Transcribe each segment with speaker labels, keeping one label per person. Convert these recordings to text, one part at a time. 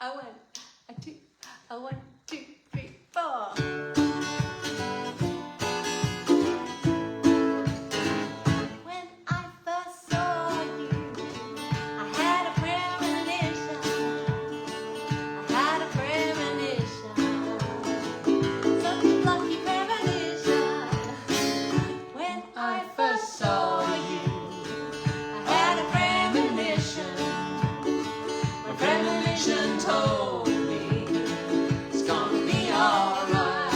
Speaker 1: A one, a two, a 1, 2, 3, 4. When I first saw you, I had a premonition. I had a premonition. Such a lucky premonition. When I first saw you, I had a premonition. My premonition told me it's gonna be alright.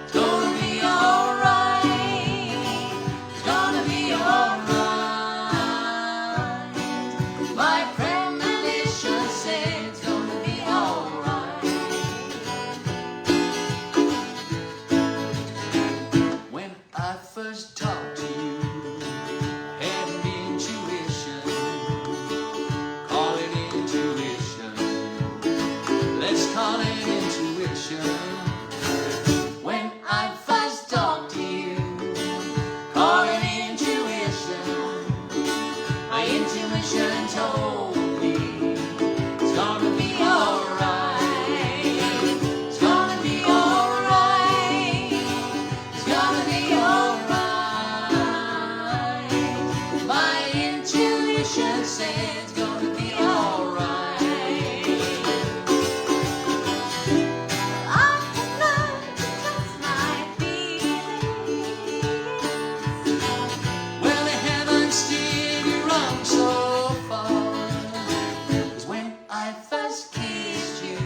Speaker 1: It's gonna be alright. It's gonna be alright. My premonition said it's gonna be alright. When I first talked to you, I had an intuition. Call it intuition. Let's call it intuition. When I first talked to you, call it intuition. My intuition told me it's gonna be alright. It's gonna be alright. It's gonna be alright. My intuition said it's gonna be alright. I can learn to trust my feelings. Well, they haven't steered you wrong so far. 'Cause when I first kissed you,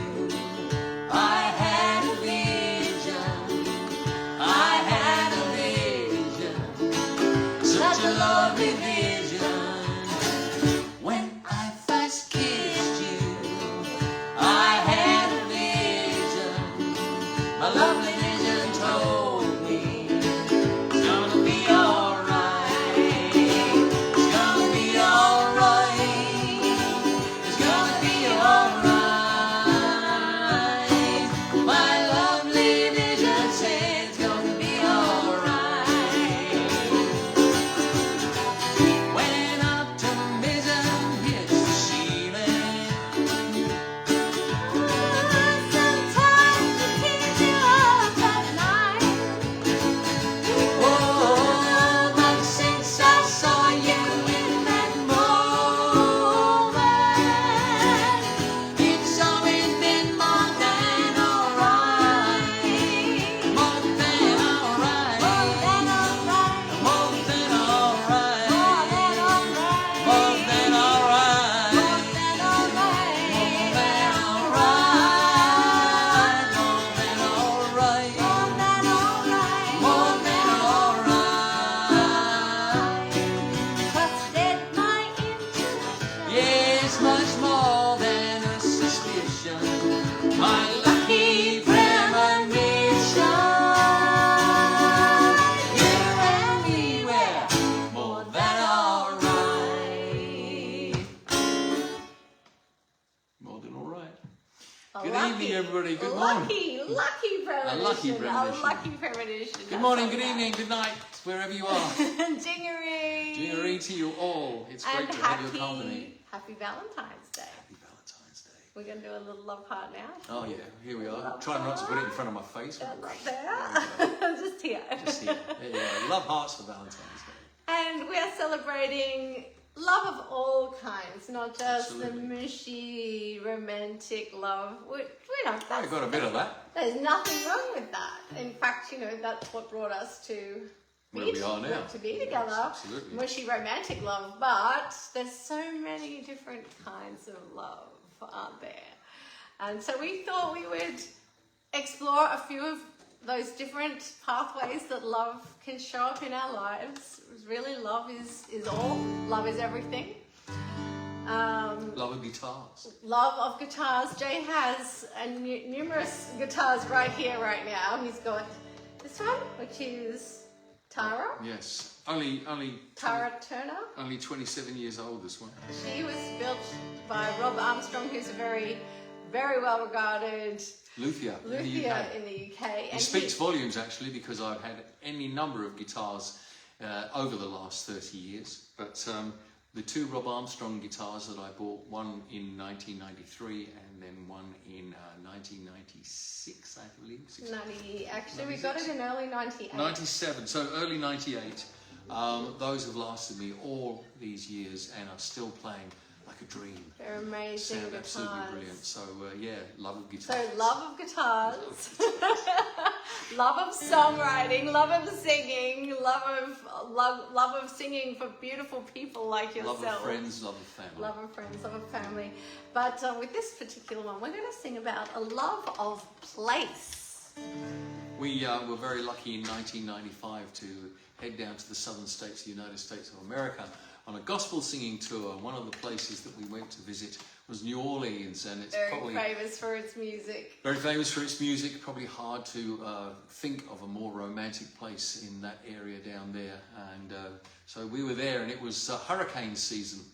Speaker 1: I had a vision. I had a vision. Such a lovely vision. When I first kissed you, I had a vision. My lovely vision told me it's gonna be alright. It's gonna be alright. It's gonna be alright. My lovely vision said it's gonna be alright. When optimism hits the ceiling, sometimes it keeps you up at night. Whoa, but since I saw you in that moment, it's always been more than alright. More than alright. More than alright. More than alright. More than alright. More than alright. More than alright. More than alright. More than alright. More than alright. More than alright. Trusted my intuition. Yes, much more than a suspicion. My lucky premonition. You and me were more than alright. More than alright. Good evening, everybody. Good morning.
Speaker 2: Lucky premonition.
Speaker 1: A lucky premonition.
Speaker 2: A lucky premonition.
Speaker 1: Good morning, good evening, good night, wherever you are.
Speaker 2: Jingery.
Speaker 1: Jingery to you all. It's great
Speaker 2: And
Speaker 1: to have your company.
Speaker 2: happy Valentine's Day.
Speaker 1: Happy Valentine's Day.
Speaker 2: We're going to do a little love heart now.
Speaker 1: Oh yeah, here we are. Try not to put it in front of my face.
Speaker 2: Right there. Just here.
Speaker 1: Just here. There you go. Love hearts for Valentine's Day.
Speaker 2: And we are celebrating love of all kinds, not just
Speaker 1: Absolutely.
Speaker 2: the mushy, romantic love. We don't.
Speaker 1: I've got a bit of that.
Speaker 2: There's nothing wrong with that. In fact, that's what brought us to
Speaker 1: Where we are now.
Speaker 2: to be
Speaker 1: Yes,
Speaker 2: together.
Speaker 1: absolutely.
Speaker 2: Mushy romantic love, but there's so many different kinds of love, aren't there? And so we thought we would explore a few of those different pathways that love can show up in our lives. Really, love is all. Love is everything.
Speaker 1: Love of guitars.
Speaker 2: Love of guitars. Jay has numerous guitars right here, right now. He's got this one, which is Tara.
Speaker 1: Yes. Only
Speaker 2: Tara Turner.
Speaker 1: only 27 years old, this one.
Speaker 2: She was built by Rob Armstrong, who's a very, very well regarded
Speaker 1: Luthier in the
Speaker 2: luthier
Speaker 1: UK.
Speaker 2: in the UK.
Speaker 1: It speaks volumes, actually, because I've had any number of guitars over the last 30 years. But
Speaker 3: the two Rob Armstrong guitars that I bought, one in 1993 and then one in 1996, I believe.
Speaker 2: 90, actually, we got it in early 98.
Speaker 3: 97, so early 98. Those have lasted me all these years and are still playing like a dream.
Speaker 2: They're amazing
Speaker 3: Sound
Speaker 2: guitars.
Speaker 3: absolutely brilliant. So yeah, love of guitars.
Speaker 2: So love of guitars, love of songwriting, love of singing, love of singing for beautiful people like yourself.
Speaker 3: Love of friends, love of family.
Speaker 2: Love of friends, love of family. But with this particular one, we're going to sing about a love of place.
Speaker 3: We were very lucky in 1995 to head down to the southern states, the United States of America, on a gospel singing tour. One of the places that we went to visit was New Orleans, and it's
Speaker 2: very
Speaker 3: probably
Speaker 2: famous for its music.
Speaker 3: Very famous for its music. Probably hard to think of a more romantic place in that area down there. And so we were there, and it was hurricane season.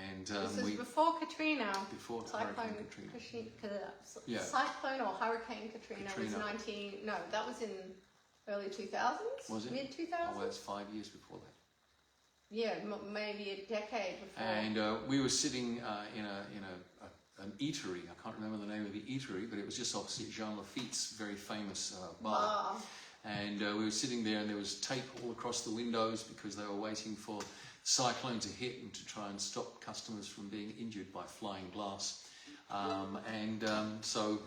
Speaker 3: And
Speaker 2: This was before Katrina.
Speaker 3: Before
Speaker 2: Cyclone
Speaker 3: Hurricane Katrina.
Speaker 2: Yeah. Cyclone or Hurricane Katrina was that was in early 2000s?
Speaker 3: Was it?
Speaker 2: Mid 2000s?
Speaker 3: Oh, well, it's 5 years before that.
Speaker 2: Yeah, maybe a decade before.
Speaker 3: And we were sitting in an eatery. I can't remember the name of the eatery, but it was just opposite Jean Lafitte's very famous bar. And we were sitting there, and there was tape all across the windows because they were waiting for cyclone to hit and to try and stop customers from being injured by flying glass. So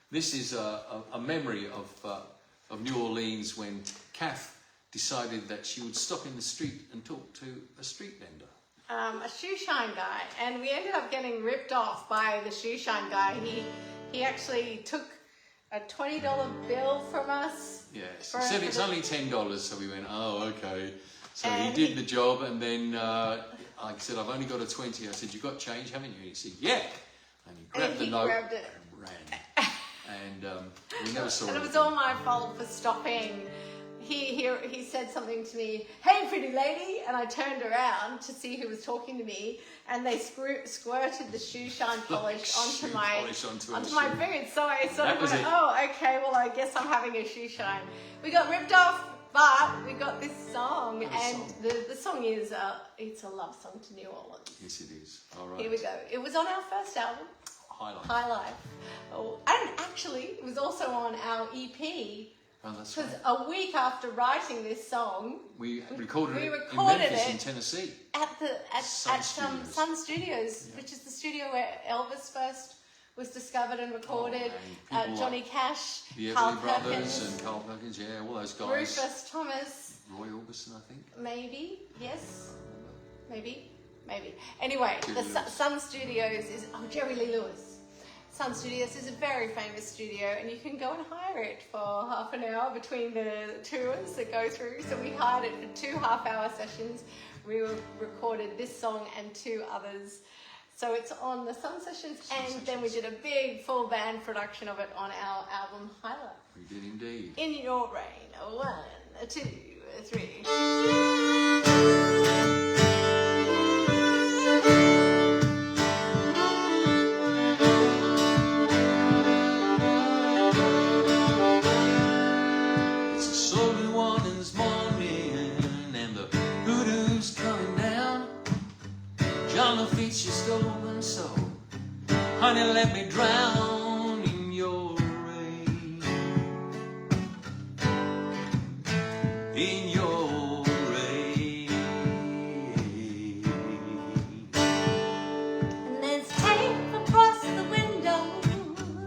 Speaker 3: this is a memory of New Orleans when Cath decided that she would stop in the street and talk to a street vendor.
Speaker 2: A shoe shine guy, and we ended up getting ripped off by the shoe shine guy. He actually took a $20 bill from us.
Speaker 3: Yes, he said it's only $10, so we went, oh, okay. So he did the job, and then I said, I've only got a 20. I said, you got change, haven't you? And he said, yeah. And he grabbed the note
Speaker 2: grabbed it
Speaker 3: and ran. And we never saw it.
Speaker 2: And it was all my fault for stopping. He said something to me, hey pretty lady, and I turned around to see who was talking to me, and they squirted the shoe shine polish onto my boots. So I sort of went, oh, okay, well I guess I'm having a shoe shine. We got ripped off, but we got this song, the song is it's a love song to New Orleans.
Speaker 3: Yes, it is. All right.
Speaker 2: Here we go. It was on our first album, High Life. Oh, and actually, it was also on our EP.
Speaker 3: Oh, that's
Speaker 2: Because
Speaker 3: right.
Speaker 2: a week after writing this song,
Speaker 3: we recorded it in Memphis, in Tennessee.
Speaker 2: at Sun Studios, which is the studio where Elvis first was discovered and recorded. Johnny Cash, Carl Perkins,
Speaker 3: and Carl Perkins, yeah, all those guys.
Speaker 2: Rufus Thomas,
Speaker 3: Roy Orbison, I think.
Speaker 2: maybe, yes, maybe. Anyway, Sun Studios is Jerry Lee Lewis. Sun Studios is a very famous studio, and you can go and hire it for half an hour between the tours that go through. So we hired it for 2 half-hour sessions. We recorded this song and 2 others. So it's on the Sun Sessions, then we did a big full band production of it on our album Highlight.
Speaker 3: We did indeed.
Speaker 2: In Your Rain. 1, 2, 3.
Speaker 3: Your stolen soul, honey, let me drown in your rain, in your rain.
Speaker 2: And there's tape across the window,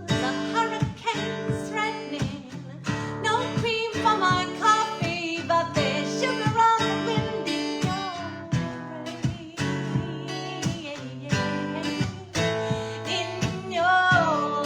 Speaker 2: the hurricane's threatening. No cream for my coffee, but there's sugar on the wind in your rain. In your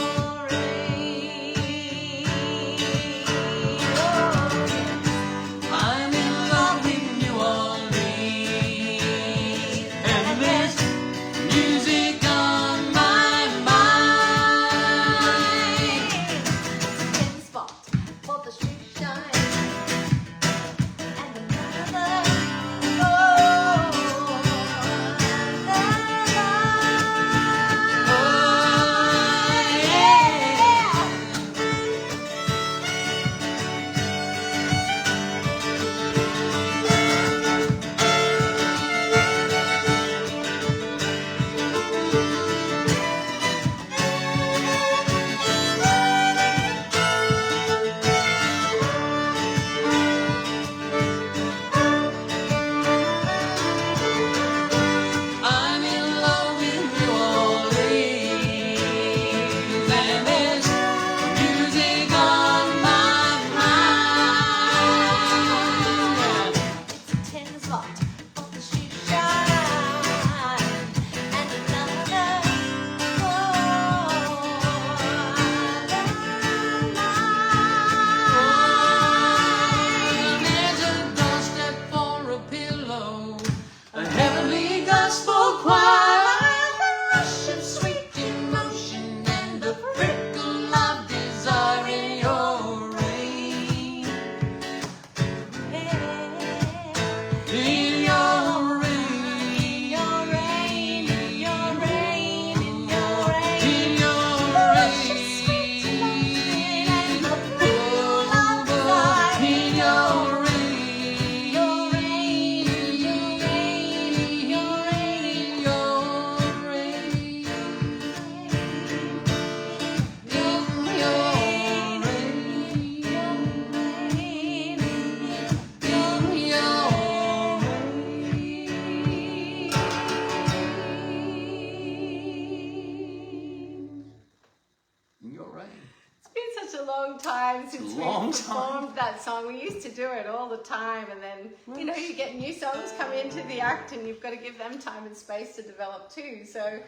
Speaker 2: long time since we
Speaker 3: Long
Speaker 2: performed that song. We used to do it all the time, and then, you know, you get new songs come into the act and you've got to give them time and space to develop too. So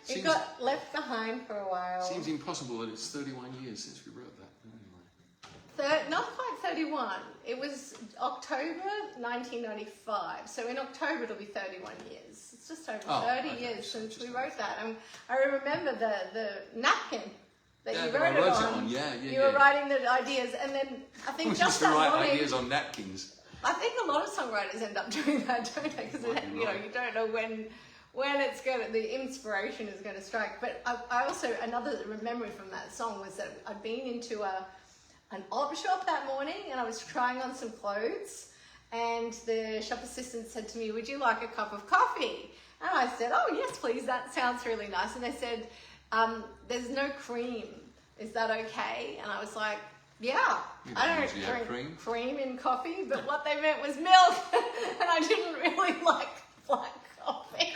Speaker 2: it got left behind for a while.
Speaker 3: Seems impossible that it's 31 years since we wrote that.
Speaker 2: Not quite 31. It was October 1995. So in October it'll be 31 years. It's just over 30 years since we wrote that. And I remember the napkin that you wrote it on. You were writing the ideas, and then I think
Speaker 3: We
Speaker 2: just
Speaker 3: used to
Speaker 2: that
Speaker 3: write
Speaker 2: morning.
Speaker 3: ideas on napkins.
Speaker 2: I think a lot of songwriters end up doing that, don't they? Because you know, you don't know when it's going to, the inspiration is going to strike. But I also, another memory from that song was that I'd been into an op shop that morning, and I was trying on some clothes, and the shop assistant said to me, "Would you like a cup of coffee?" And I said, "Oh yes, please, that sounds really nice." And they said, "There's no cream, is that okay?" And I was like, "Yeah, I don't drink cream in coffee," but what they meant was milk, and I didn't really like black coffee.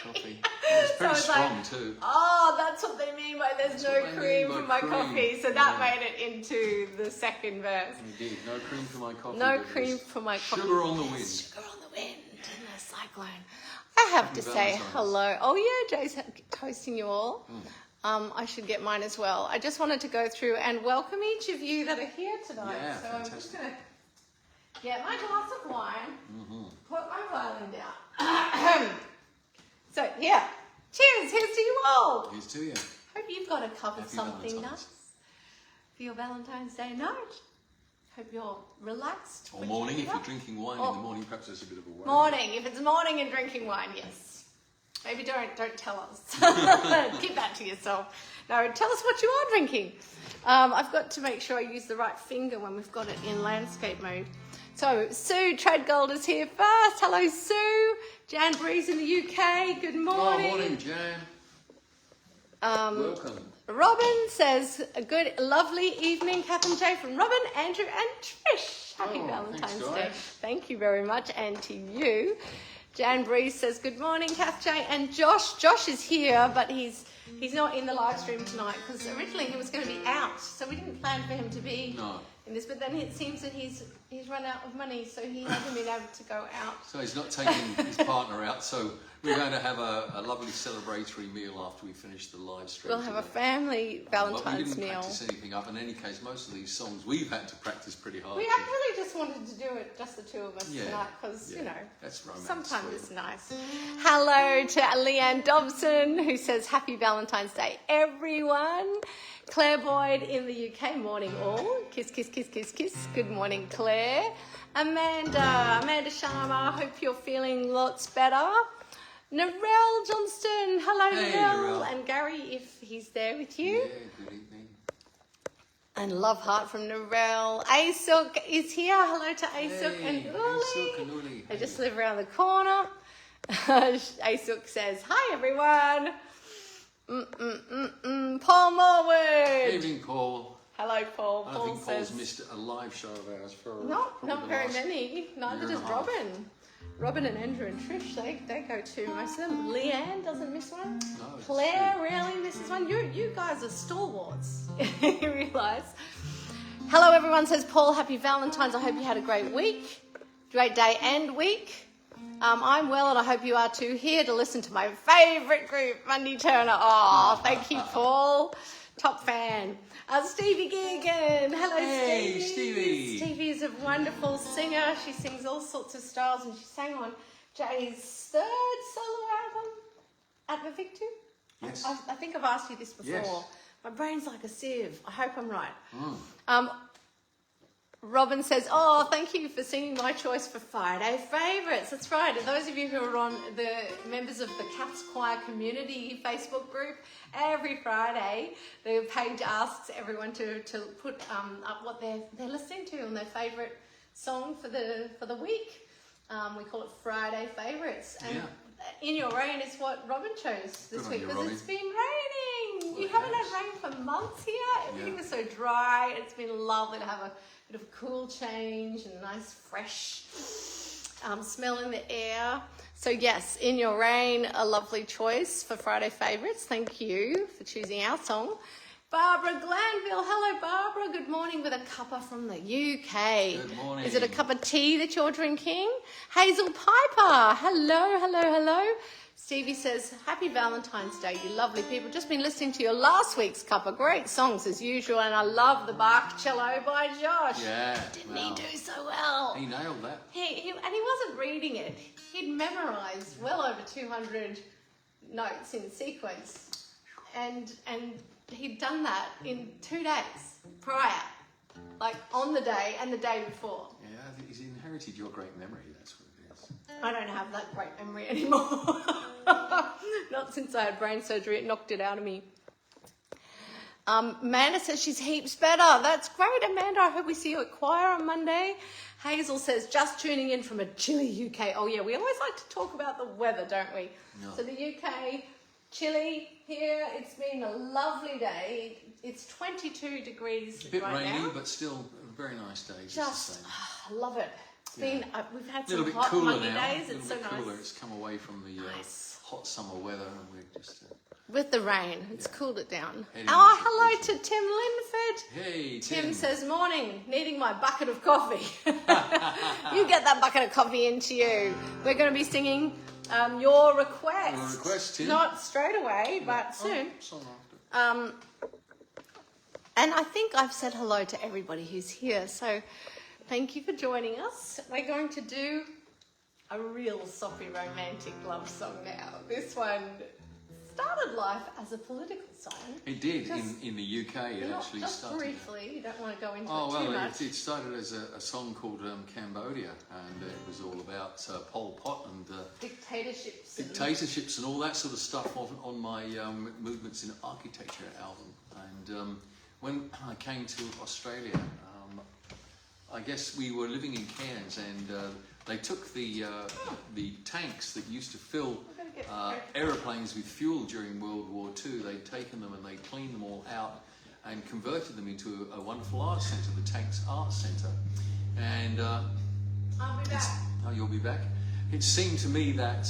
Speaker 3: It's pretty
Speaker 2: so
Speaker 3: strong
Speaker 2: like,
Speaker 3: too.
Speaker 2: Oh, that's what they mean by there's no cream for my
Speaker 3: cream.
Speaker 2: coffee. So that made it into the second verse.
Speaker 3: Indeed, no cream for my coffee.
Speaker 2: No cream for my coffee.
Speaker 3: Sugar on the wind.
Speaker 2: Sugar on the wind in the cyclone. I have to say
Speaker 3: Valentine's.
Speaker 2: hello. Oh yeah, Jay's hosting you all. I should get mine as well. I just wanted to go through and welcome each of you that are here tonight.
Speaker 3: Yeah,
Speaker 2: so I'm just going to get my glass of wine, put my violin down. So yeah, cheers. Here's to you all.
Speaker 3: Here's to you.
Speaker 2: Hope you've got a cup of
Speaker 3: Happy
Speaker 2: something
Speaker 3: Valentine's.
Speaker 2: nice for your Valentine's Day night. Hope you're relaxed.
Speaker 3: Or morning, if you're drinking wine in the morning, perhaps there's a bit of a worry.
Speaker 2: Morning, if it's morning and drinking wine, yes. Maybe don't tell us. Keep that to yourself. No, tell us what you are drinking. I've got to make sure I use the right finger when we've got it in landscape mode. So Sue Treadgold is here first. Hello, Sue. Jan Breeze in the UK. Good morning.
Speaker 3: Oh, morning, Jan. Welcome.
Speaker 2: Robin says, a good, lovely evening, Cath and Jay, from Robin, Andrew and Trish. Happy Valentine's
Speaker 3: thanks,
Speaker 2: Day.
Speaker 3: guys.
Speaker 2: Thank you very much, and to you. Jan Breeze says, good morning, Cath, Jay, and Josh. Josh is here, but he's not in the live stream tonight, because originally he was going to be out, so we didn't plan for him to be in this, but then it seems that he's run out of money, so he hasn't been able to go out.
Speaker 3: So he's not taking his partner out, so we're going to have a lovely celebratory meal after we finish the live stream.
Speaker 2: We'll have a
Speaker 3: today.
Speaker 2: family Valentine's
Speaker 3: But we didn't
Speaker 2: meal.
Speaker 3: practice anything up. In any case, most of these songs we've had to practice pretty hard.
Speaker 2: We actually just wanted to do it, just the two of us tonight, because, you know,
Speaker 3: that's romance.
Speaker 2: sometimes it's nice. Hello to Leanne Dobson, who says, happy Valentine's Day, everyone. Claire Boyd in the UK, morning all. Kiss, kiss, kiss, kiss, kiss. Good morning, Claire. Amanda Sharma, hope you're feeling lots better. Narelle Johnston, hello,
Speaker 3: Hey,
Speaker 2: Narelle.
Speaker 3: Narelle.
Speaker 2: And Gary, if he's there with you.
Speaker 3: Yeah, good evening.
Speaker 2: And love heart from Narelle. A-Silk is here. Hello to A-Silk and Uli.
Speaker 3: A-Silk and Uli.
Speaker 2: They just live around the corner. A-Silk says, hi, everyone. Paul Morwood.
Speaker 3: Evening, Paul.
Speaker 2: Hello, Paul.
Speaker 3: I
Speaker 2: Paul
Speaker 3: think Paul's
Speaker 2: says,
Speaker 3: missed a live show of ours for
Speaker 2: not
Speaker 3: probably the
Speaker 2: very
Speaker 3: last
Speaker 2: many. Neither
Speaker 3: year and
Speaker 2: does
Speaker 3: a half.
Speaker 2: Robin. Robin and Andrew and Trish, they go to most of them. Leanne doesn't miss one.
Speaker 3: No, it's
Speaker 2: Claire rarely misses one. You guys are stalwarts. You realise. Hello, everyone, says Paul. Happy Valentine's. I hope you had a great week. Great day and week. I'm well, and I hope you are too. Here to listen to my favourite group, Mundy-Turner. Oh, thank you, Paul. Top fan. Stevie Geoghegan. Hello,
Speaker 3: Hey,
Speaker 2: Stevie.
Speaker 3: Stevie.
Speaker 2: Stevie is a wonderful singer. She sings all sorts of styles, and she sang on Jay's third solo album at the Victor.
Speaker 3: Yes.
Speaker 2: I think I've asked you this before.
Speaker 3: Yes.
Speaker 2: My brain's like a sieve. I hope I'm right. Robin says, oh, thank you for singing my choice for Friday Favourites. That's right. And those of you who are on the members of the Cath's Choir Community Facebook group, every Friday the page asks everyone to put up what they're listening to and their favourite song for the week. We call it Friday Favourites. And In Your Rain is what Robin chose this week because it's been raining. You haven't had rain for months here. Everything was so dry. It's been lovely to have a bit of a cool change and a nice fresh smell in the air. So yes, In Your Rain, a lovely choice for Friday Favourites. Thank you for choosing our song. Barbara Glanville. Hello, Barbara. Good morning with a cuppa from the UK.
Speaker 3: Good morning.
Speaker 2: Is it a cup of tea that you're drinking? Hazel Piper. Hello, hello, hello. Stevie says, happy Valentine's Day, you lovely people. Just been listening to your last week's cuppa. Great songs as usual, and I love the Bach Cello by Josh.
Speaker 3: Yeah.
Speaker 2: Didn't he do so well?
Speaker 3: He nailed that.
Speaker 2: He wasn't reading it. He'd memorised well over 200 notes in sequence, and he'd done that in 2 days prior, like on the day and the day before.
Speaker 3: Yeah, I think he's inherited your great memory, that's what it is.
Speaker 2: I don't have that great memory anymore. Not since I had brain surgery, it knocked it out of me. Amanda says she's heaps better. That's great, Amanda. I hope we see you at choir on Monday. Hazel says, just tuning in from a chilly UK. Oh yeah, we always like to talk about the weather, don't we?
Speaker 3: No.
Speaker 2: So the UK, chilly here. It's been a lovely day. It's 22 degrees
Speaker 3: A bit
Speaker 2: right
Speaker 3: rainy,
Speaker 2: now.
Speaker 3: but still a very nice day.
Speaker 2: Just, I love it. It's been, we've had
Speaker 3: A little
Speaker 2: some
Speaker 3: bit
Speaker 2: hot
Speaker 3: cooler
Speaker 2: muggy
Speaker 3: now.
Speaker 2: days.
Speaker 3: A
Speaker 2: It's
Speaker 3: little
Speaker 2: so
Speaker 3: bit cooler.
Speaker 2: nice.
Speaker 3: It's come away from the
Speaker 2: Nice.
Speaker 3: hot summer weather, and we're just
Speaker 2: With the rain, it's cooled it down.
Speaker 3: Heading
Speaker 2: Oh,
Speaker 3: into
Speaker 2: hello
Speaker 3: autumn.
Speaker 2: to Tim Linford.
Speaker 3: hey
Speaker 2: Tim says, morning, needing my bucket of coffee. You get that bucket of coffee into you. We're going to be singing your request.
Speaker 3: Your request, Tim.
Speaker 2: Not straight away, but soon.
Speaker 3: Song after.
Speaker 2: And I think I've said hello to everybody who's here. So thank you for joining us. We're going to do a real soppy romantic love song now. This one started life as a political song.
Speaker 3: It did
Speaker 2: Just-
Speaker 3: in the UK. It
Speaker 2: Not
Speaker 3: actually
Speaker 2: just
Speaker 3: started.
Speaker 2: briefly, you don't want to go into
Speaker 3: Oh
Speaker 2: it too
Speaker 3: well,
Speaker 2: much.
Speaker 3: it started as a song called Cambodia, and it was all about Pol Pot and
Speaker 2: Dictatorships. and-
Speaker 3: dictatorships and all that sort of stuff on my Movements in Architecture album. And when I came to Australia, I guess we were living in Cairns, and they took the tanks that used to fill aeroplanes with fuel during World War II. They'd taken them and they cleaned them all out and converted them into a wonderful art centre, the Tanks Art Centre. And
Speaker 2: I'll be back.
Speaker 3: oh, you'll be back. It seemed to me that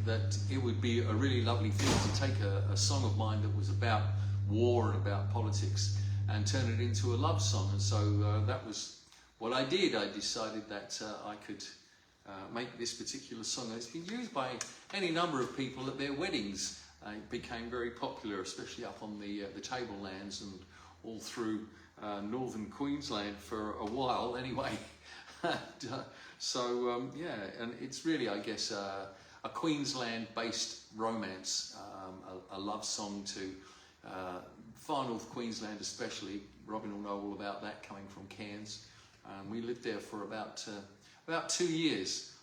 Speaker 3: that it would be a really lovely thing to take a song of mine that was about war and about politics and turn it into a love song. And so that was what I did. I decided that I could make this particular song. It's been used by any number of people at their weddings. It became very popular, especially up on the tablelands and all through northern Queensland for a while anyway. And, yeah, and it's really, I guess, a Queensland-based romance, a love song to far north Queensland especially. Robin will know all about that, coming from Cairns. We lived there for about 2 years.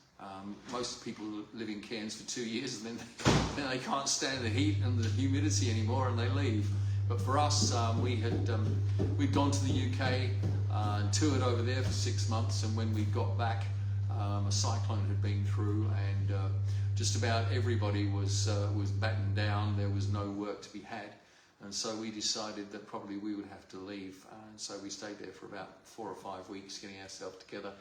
Speaker 3: Most people live in Cairns for 2 years, and then they can't stand the heat and the humidity anymore, and they leave. But for us, we'd gone to the UK and toured over there for 6 months, and when we got back, a cyclone had been through, and just about everybody was battened down. There was no work to be had, and so we decided that probably we would have to leave. And so we stayed there for about 4 or 5 weeks, getting ourselves together,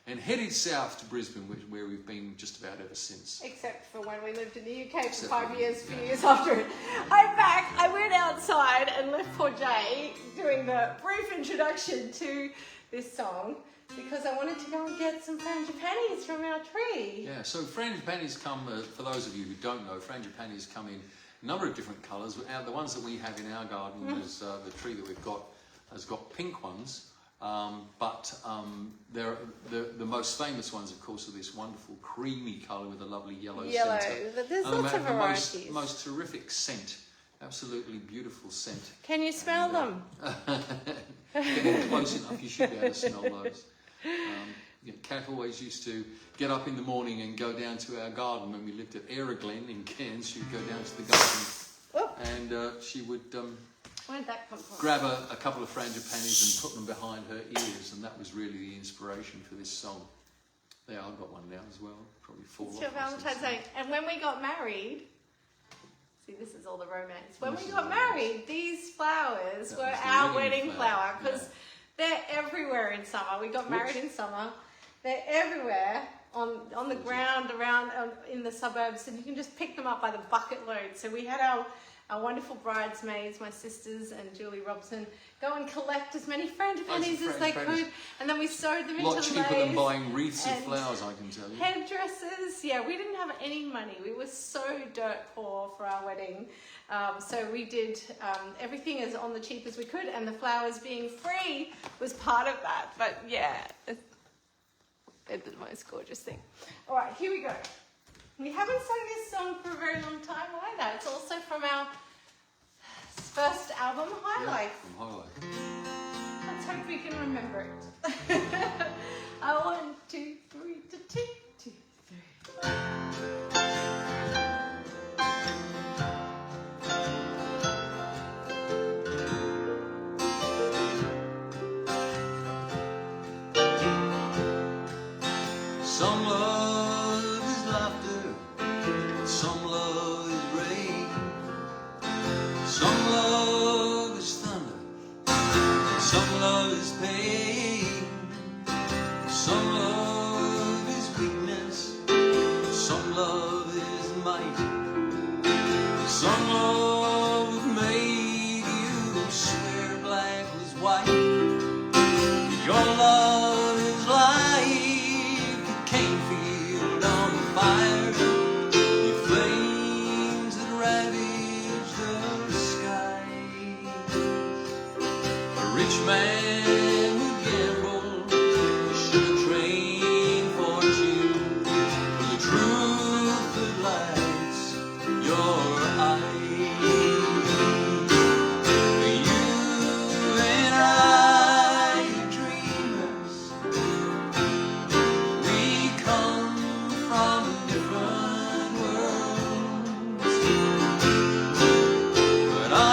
Speaker 3: and headed south to Brisbane, where we've been just about ever since.
Speaker 2: Except for when we lived in the UK for
Speaker 3: Except
Speaker 2: 5
Speaker 3: for-
Speaker 2: years, few
Speaker 3: yeah.
Speaker 2: years after it. I'm back. I went outside and left poor Jay doing the brief introduction to this song because I wanted to go and get some frangipanis from our tree.
Speaker 3: Yeah, so frangipanis come, for those of you who don't know, frangipanis come in a number of different colours. The ones that we have in our garden is the tree that we've got has got pink ones. But they're the most famous ones, of course, are this wonderful creamy colour with a lovely yellow centre.
Speaker 2: But there's
Speaker 3: And
Speaker 2: lots of
Speaker 3: the
Speaker 2: varieties.
Speaker 3: most terrific scent, absolutely beautiful scent.
Speaker 2: Can you smell them?
Speaker 3: Getting close enough, you should be able to smell those. Cath always used to get up in the morning and go down to our garden when we lived at Aeroglen in Cairns. She'd go down to the garden and she would
Speaker 2: Where'd that come from?
Speaker 3: grab a couple of frangipanis and put them behind her ears, and that was really the inspiration for this song. Yeah, I've got one now as well. Probably fall
Speaker 2: It's
Speaker 3: off
Speaker 2: your
Speaker 3: or
Speaker 2: Valentine's
Speaker 3: something.
Speaker 2: Day. And when we got married, see, this is all the romance. When
Speaker 3: This
Speaker 2: we
Speaker 3: is
Speaker 2: got
Speaker 3: the
Speaker 2: married, these flowers
Speaker 3: That
Speaker 2: were
Speaker 3: was the
Speaker 2: our
Speaker 3: wedding
Speaker 2: wedding
Speaker 3: flower,
Speaker 2: flower because they're everywhere in summer. We got married
Speaker 3: Whoops.
Speaker 2: in summer. They're everywhere on the ground around in the suburbs, and you can just pick them up by the bucket load. So we had our wonderful bridesmaids, my sisters and Julie Robson, go and collect as many frangipanis as they could, and then we sewed them
Speaker 3: A lot
Speaker 2: into
Speaker 3: cheaper
Speaker 2: leis
Speaker 3: than buying wreaths of
Speaker 2: and
Speaker 3: flowers, I can tell you.
Speaker 2: Headdresses. Yeah, we didn't have any money. We were so dirt poor for our wedding. So we did everything as on the cheap as we could, and the flowers being free was part of that. But yeah, it's the most gorgeous thing. All right, here we go. We haven't sung this song for a very long time either. It's also from our first album, Highlight.
Speaker 3: Yeah, from Highlight.
Speaker 2: Let's hope we can remember it. 1, 2, 3, to tick, 2, 3.
Speaker 3: Some love is laughter, some love is rain, some love is thunder, some love is pain, some love is weakness, some love is might, some love would make you swear black was white. Your love is like a cane field on fire, the flames that ravage the sky. A rich man would gamble, should train fortune for the truth that lights your eyes. You and I, dreamers, we come from different worlds, but I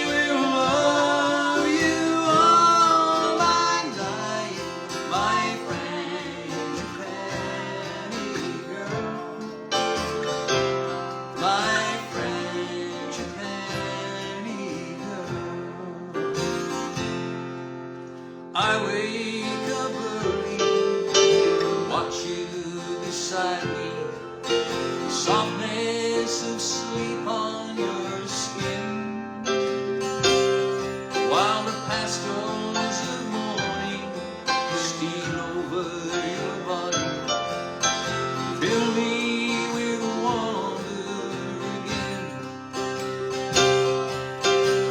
Speaker 3: will love you all my life, my Frangipani girl, my Frangipani girl. I wake up early, watch you beside me, softness of sleep on your skin, while the pastels of morning steal over your body, fill me with wonder again.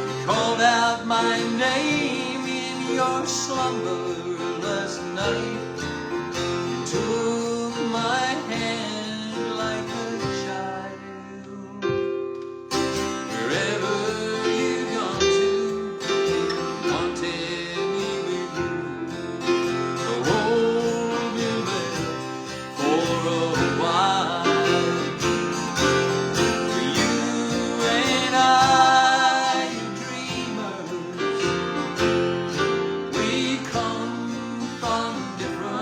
Speaker 3: You called out my name in your slumber last night, took my hand like a child. Wherever you've gone to, wanted me with you, so hold me there for a while. You and I, dreamers, we come from different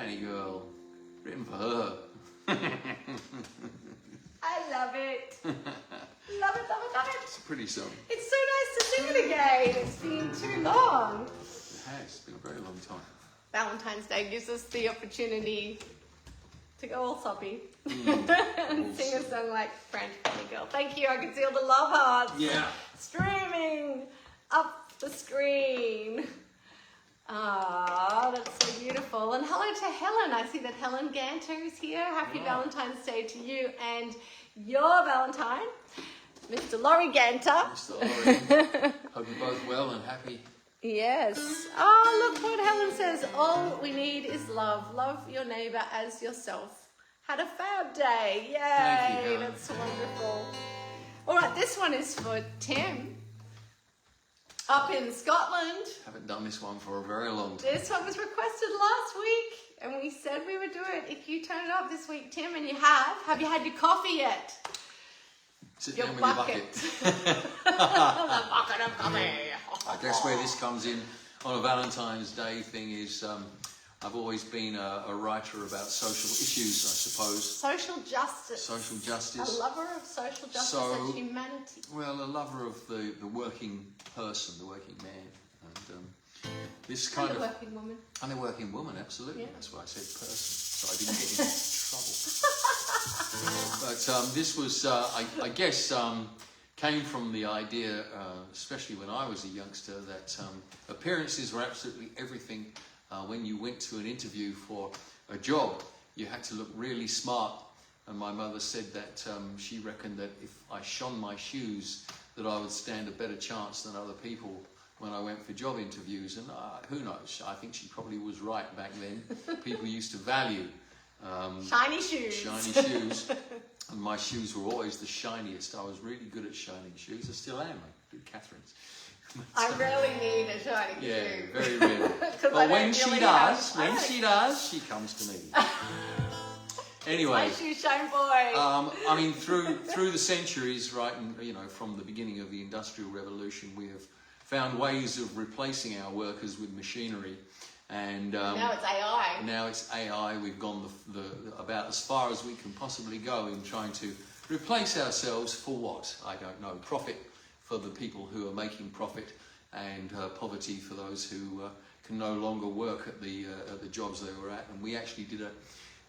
Speaker 3: Frangipani Girl, written for her.
Speaker 2: I love it. Love it, love it, love it.
Speaker 3: It's a pretty song.
Speaker 2: It's so nice to sing it again. It's been too long.
Speaker 3: It has. It's been a very long time.
Speaker 2: Valentine's Day gives us the opportunity to go all soppy and sing a song like Frangipani Girl. Thank you. I can see all the love hearts streaming up the screen. Ah, that's so beautiful. And hello to Helen. I see that Helen Ganter is here. Happy Valentine's Day to you and your Valentine, Mr. Laurie Ganter.
Speaker 3: Mr. Laurie. Hope you're both well and happy.
Speaker 2: Yes. Oh, look what Helen says. All we need is love. Love your neighbour as yourself. Had a fab day. Yay.
Speaker 3: Thank you, Helen.
Speaker 2: That's wonderful. All right, this one is for Tim up in Scotland.
Speaker 3: Haven't done this one for a very long time.
Speaker 2: This one was requested last week and we said we would do it if you turn it up this week, Tim, and you have. Have you had your coffee yet?
Speaker 3: Sit
Speaker 2: Your
Speaker 3: down with your
Speaker 2: bucket.
Speaker 3: bucket.
Speaker 2: The bucket of coffee.
Speaker 3: I guess where this comes in on a Valentine's Day thing is I've always been a writer about social issues, I suppose.
Speaker 2: Social justice.
Speaker 3: Social justice.
Speaker 2: A lover of social justice and humanity.
Speaker 3: Well, a lover of the working person, the working man. And this kind
Speaker 2: And a
Speaker 3: of...
Speaker 2: working woman.
Speaker 3: And a working woman, absolutely.
Speaker 2: Yeah.
Speaker 3: That's why I said person, so I didn't get into trouble. But this was, I guess, came from the idea, especially when I was a youngster, that appearances were absolutely everything. When you went to an interview for a job, you had to look really smart. And my mother said that she reckoned that if I shone my shoes, that I would stand a better chance than other people when I went for job interviews. And who knows? I think she probably was right back then. People used to value
Speaker 2: shiny shoes.
Speaker 3: Shiny shoes. And my shoes were always the shiniest. I was really good at shining shoes. I still am. I did Catherine's.
Speaker 2: I really need a shiny shoe.
Speaker 3: Yeah, very rarely.
Speaker 2: I
Speaker 3: But when
Speaker 2: don't
Speaker 3: she
Speaker 2: really
Speaker 3: does,
Speaker 2: have-
Speaker 3: she comes to me. Anyway,
Speaker 2: My shoe shine boy.
Speaker 3: I mean, through the centuries, right, and you know, from the beginning of the Industrial Revolution, we have found ways of replacing our workers with machinery, and
Speaker 2: now it's AI.
Speaker 3: Now it's AI. We've gone about as far as we can possibly go in trying to replace ourselves for what? I don't know. Profit for the people who are making profit, and poverty for those who can no longer work at the jobs they were at. And we actually did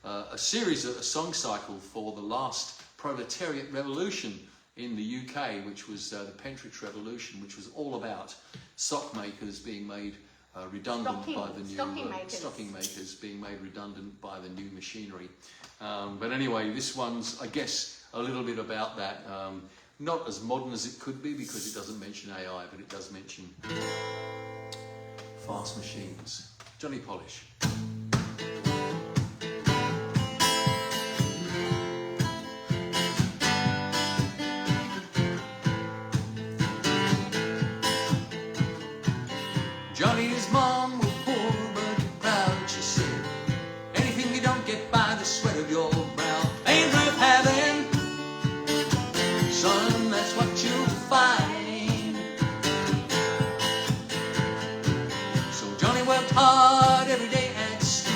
Speaker 3: a series, a song cycle for the last proletariat revolution in the UK, which was the Pentridge Revolution, which was all about sock makers being made redundant by the new stocking makers being made redundant by the new machinery. But anyway, this one's, I guess, a little bit about that. Not as modern as it could be because it doesn't mention AI, but it does mention fast machines. Johnny Polish. Johnny's mom was poor but proud, she said. Anything you don't get by the sweat of your brow ain't worth having. Son, that's what you'll find. So Johnny worked hard every day at school.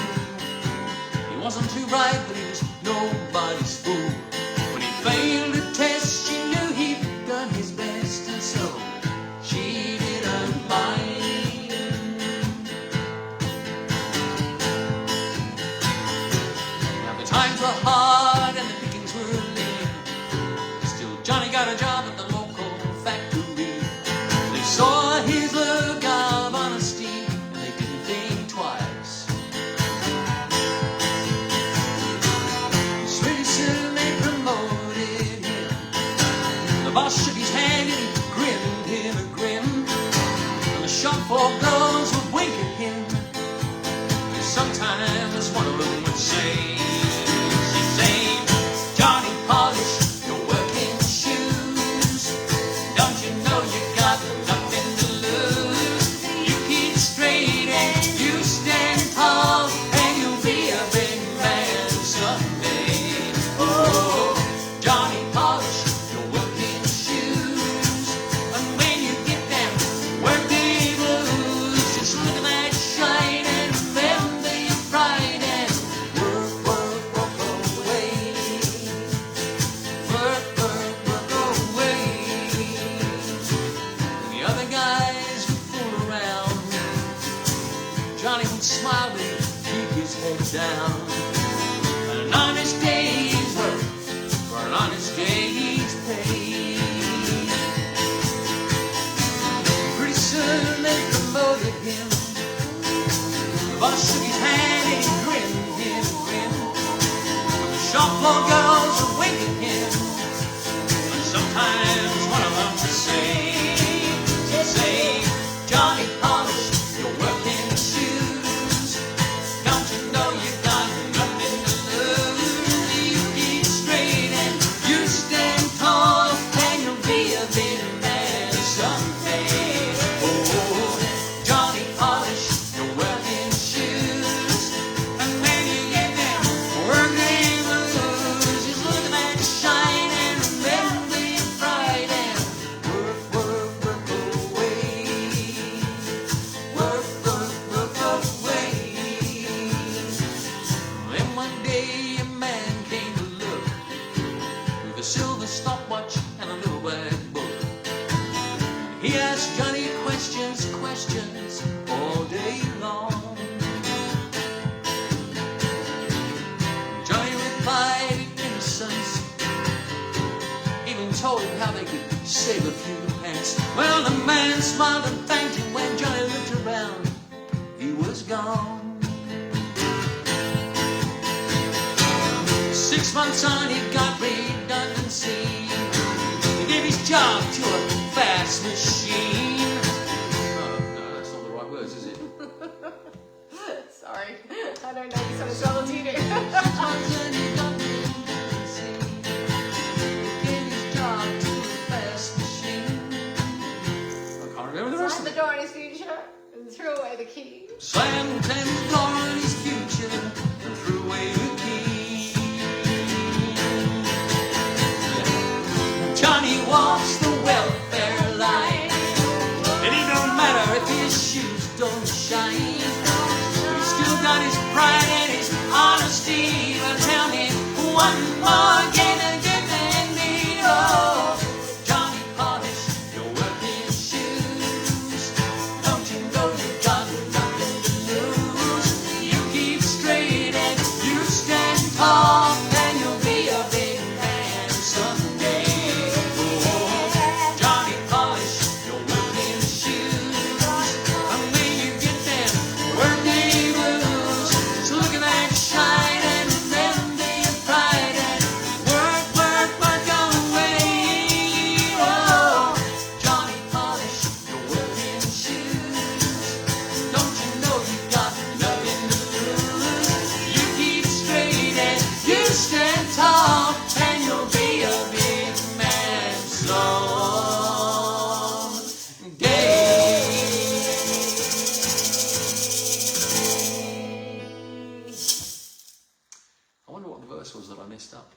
Speaker 3: He wasn't too bright, but he was nobody's fool. When he failed a test, she knew he'd done his best, and so she didn't mind. Times were hard and the pickings were lean. Still, Johnny got a job at the local factory. They saw his look of honesty and they didn't think twice. Pretty soon they promoted him. The boss shook his hand and he grinned him a grin. And the shop floor girls would wink at him. Sometimes one of them would say, Johnny Polish, your working shoes. Don't you know you got nothing to lose? You keep straight and you stand tall, and you'll be a big man someday. Oh, Johnny Polish, your working shoes. And when you get them working blues, smile and keep his head down. An honest day's work for an honest day's pay. Pretty soon they promoted him. The boss shook his hand and he grinned him, grinned. But the shop floor girls were winking him. And sometimes one of them would say, Johnny Polish, you're working shoes. Don't you know you got nothing to lose? You keep straight and you stand tall, and you'll be a big man someday. Oh, Johnny Polish, you're working shoes. And when you get them working blues, just look at that shine and remember your pride and work, work, work away. Work, work, work away. Then one day a man came to look with a silver stopwatch and a little black book. He asked Johnny questions, questions all day long. Johnny replied in innocence, even told him how they could save a few pence. Well, the man smiled and thanked him. When Johnny looked around, he was gone. 6 months on, he got redundancy. He gave his job to a fast machine. Oh, no, that's not the right words, is it?
Speaker 2: Sorry, I don't know these songs as well as you do.
Speaker 3: 6 months on, he got redundancy. He gave his job to a fast machine. I can't remember the rest of
Speaker 2: Slammed the
Speaker 3: it.
Speaker 2: door on his future and threw away the key.
Speaker 3: Slammed the door on his future and threw away the key. Johnny walks the welfare line, and it don't matter if his shoes don't shine. He's still got his pride and his honesty. But tell me one more again and get and need. Oh, Johnny Polish, you're working shoes. Don't you know you got nothing to lose? You keep straight and you stand tall, and you'll be a big man someday. Oh, Johnny Polish, you're working shoes. And when you get them working blues, just look at that shine and remember your pride and work, work, work away. Oh, Johnny Polish, you're working shoes. Don't you know you got nothing to lose? You keep straight and you stand tall, and you'll be a big man someday. I wonder what the verse was that I messed up.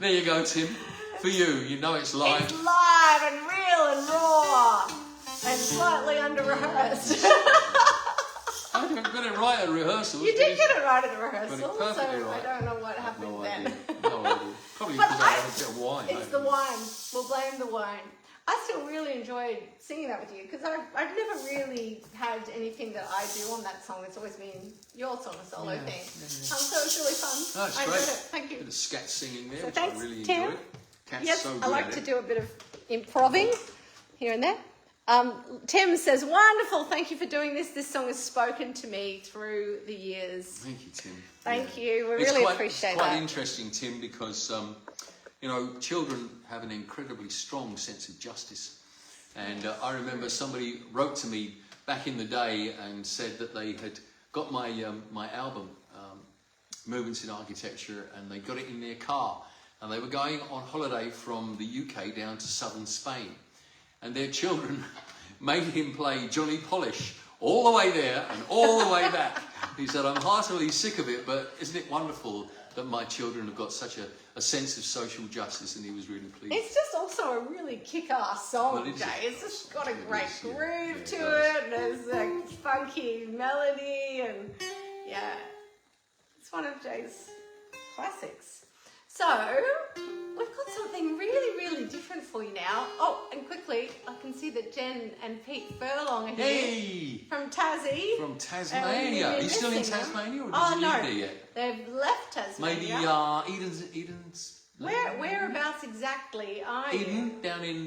Speaker 3: There you go, Tim. For you, you know it's live.
Speaker 2: It's live and real and raw and slightly under-rehearsed.
Speaker 3: I didn't get it right at rehearsal.
Speaker 2: You did get it right at the rehearsal,
Speaker 3: Got it perfectly
Speaker 2: so
Speaker 3: right.
Speaker 2: I don't know what happened
Speaker 3: No
Speaker 2: then.
Speaker 3: idea. No idea. Probably
Speaker 2: But
Speaker 3: because I had a bit of wine.
Speaker 2: It's the wine. We'll blame the wine. I still really enjoyed singing that with you because I've never really had anything that I do on that song. It's always been your song, a solo thing. So it was really fun.
Speaker 3: No, it's
Speaker 2: I
Speaker 3: great.
Speaker 2: enjoyed it. Thank you.
Speaker 3: Bit of scat singing there,
Speaker 2: So
Speaker 3: which
Speaker 2: thanks,
Speaker 3: I really
Speaker 2: Tim.
Speaker 3: enjoyed. Cath's
Speaker 2: Yes,
Speaker 3: so good
Speaker 2: I like
Speaker 3: at
Speaker 2: to
Speaker 3: it.
Speaker 2: do a bit of improving here and there. Tim says, wonderful, thank you for doing this. This song has spoken to me through the years.
Speaker 3: Thank you, Tim.
Speaker 2: Thank
Speaker 3: Yeah.
Speaker 2: you. We
Speaker 3: It's
Speaker 2: really
Speaker 3: quite,
Speaker 2: appreciate
Speaker 3: it's quite
Speaker 2: that.
Speaker 3: interesting, Tim, because you know, children have an incredibly strong sense of justice. And I remember somebody wrote to me back in the day and said that they had got my my album, Movements in Architecture, and they got it in their car. And they were going on holiday from the UK down to southern Spain. And their children made him play Johnny Polish all the way there and all the way back. He said, I'm heartily sick of it, but isn't it wonderful that my children have got such a sense of social justice? And he was really pleased.
Speaker 2: It's just also a really kick-ass song,
Speaker 3: Well, it is.
Speaker 2: Jay. It's just got a
Speaker 3: It
Speaker 2: great
Speaker 3: is, yeah.
Speaker 2: groove
Speaker 3: Yeah,
Speaker 2: to
Speaker 3: it does.
Speaker 2: it. There's a funky melody, and yeah, it's one of Jay's classics. So, we've got something really, really different for you now. Oh, and quickly, I can see that Jen and Pete Furlong are here.
Speaker 3: Hey!
Speaker 2: From Tassie.
Speaker 3: From Tasmania. Are you still in
Speaker 2: missing them.
Speaker 3: Tasmania or did
Speaker 2: Oh,
Speaker 3: you
Speaker 2: no.
Speaker 3: live there yet?
Speaker 2: They've left
Speaker 3: Maybe
Speaker 2: Tasmania.
Speaker 3: Eden's...
Speaker 2: Whereabouts exactly are you?
Speaker 3: Eden, down in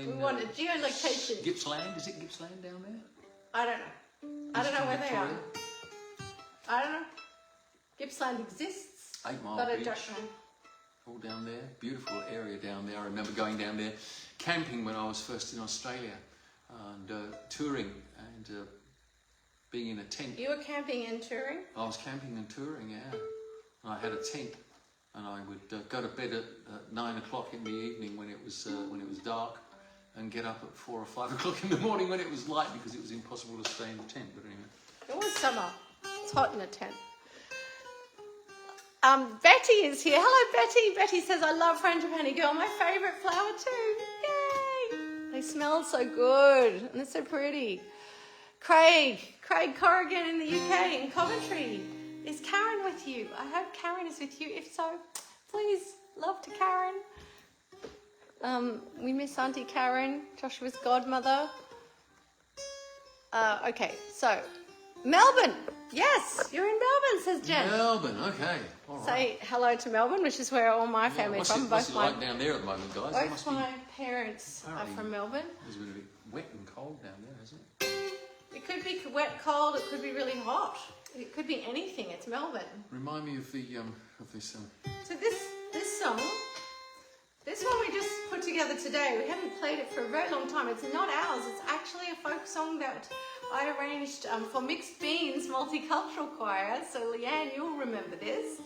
Speaker 2: We want a geolocation.
Speaker 3: Gippsland. Is it Gippsland down there?
Speaker 2: I don't know. I don't know where they are. I don't know. Gippsland exists,
Speaker 3: 8 Mile
Speaker 2: but I
Speaker 3: Beach.
Speaker 2: don't know.
Speaker 3: All down there. Beautiful area down there. I remember going down there camping when I was first in Australia and touring and being in a tent.
Speaker 2: You were camping and touring?
Speaker 3: I was camping and touring, yeah. And I had a tent, and I would go to bed at 9 o'clock in the evening when it was dark, and get up at 4 or 5 o'clock in the morning when it was light because it was impossible to stay in the tent. But anyway.
Speaker 2: It was summer. It's hot in a tent. Betty is here. Hello, Betty. Betty says, I love Frangipani Girl, my favourite flower too. Yay! They smell so good and they're so pretty. Craig Corrigan in the UK, in Coventry. Is Karen with you? I hope Karen is with you. If so, please, love to Karen. We miss Auntie Karen, Joshua's godmother. Okay, so Melbourne. Yes, you're in Melbourne, says Jen.
Speaker 3: Melbourne, okay. All right.
Speaker 2: Say hello to Melbourne, which is where all my family
Speaker 3: what's
Speaker 2: from.
Speaker 3: what's it like down there at the moment, guys? It
Speaker 2: Both
Speaker 3: must
Speaker 2: my parents are
Speaker 3: apparently
Speaker 2: from Melbourne.
Speaker 3: It's been a bit wet and cold down there, hasn't it?
Speaker 2: It could be wet, cold. It could be really hot. It could be anything. It's Melbourne.
Speaker 3: Remind me of this.
Speaker 2: So this song, this one we just put together today. We haven't played it for a very long time. It's not ours. It's actually a folk song that I arranged for Mixed Beans Multicultural Choir. So Leanne, you'll remember this.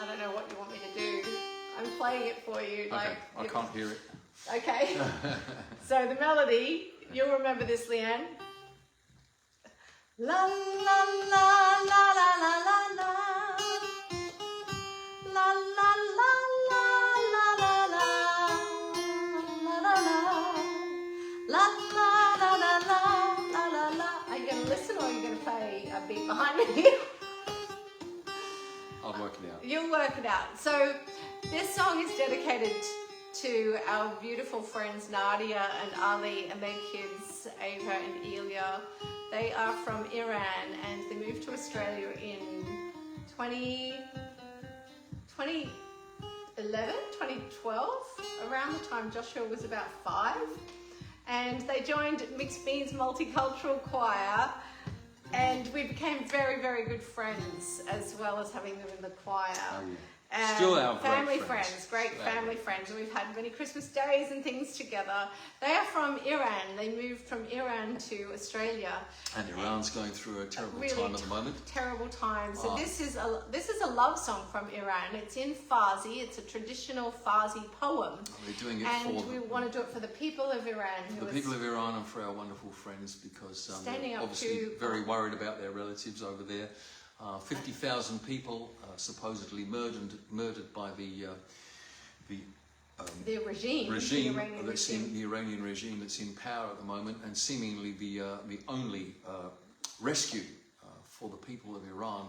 Speaker 2: I don't know what you want me to do. I'm playing it for you.
Speaker 3: Okay, I can't hear it.
Speaker 2: Okay. So the melody, you'll remember this, Leanne. La la la la la la la la. La la la la la la la. La la la. La la la la la la la la. Are you gonna listen or are you gonna play a beat behind me?
Speaker 3: I'll work it out.
Speaker 2: You'll work it out. So this song is dedicated to our beautiful friends Nadia and Ali and their kids Ava and Ilya. They are from Iran and they moved to Australia in 2011, 2012, around the time Joshua was about 5. And they joined Mixed Beans Multicultural Choir and we became very, very good friends as well as having them in the choir.
Speaker 3: Oh, yeah.
Speaker 2: And
Speaker 3: Still our
Speaker 2: family
Speaker 3: great friends.
Speaker 2: great family friends, and we've had many Christmas days and things together. They are from Iran. They moved from Iran to Australia.
Speaker 3: And Iran's going through a terrible
Speaker 2: Really
Speaker 3: time at the moment.
Speaker 2: Terrible time. So
Speaker 3: Oh.
Speaker 2: this is a love song from Iran. It's in Farsi. It's a traditional Farsi poem.
Speaker 3: We're doing it
Speaker 2: And
Speaker 3: for
Speaker 2: we want to do it for the people of Iran.
Speaker 3: the people of Iran and for our wonderful friends because
Speaker 2: Standing
Speaker 3: they're
Speaker 2: up
Speaker 3: obviously
Speaker 2: to-
Speaker 3: very worried about their relatives over there. 50,000 people supposedly murdered by the
Speaker 2: regime,
Speaker 3: regime
Speaker 2: the Iranian
Speaker 3: that's
Speaker 2: regime.
Speaker 3: the Iranian regime that's in power at the moment, and seemingly the only rescue for the people of Iran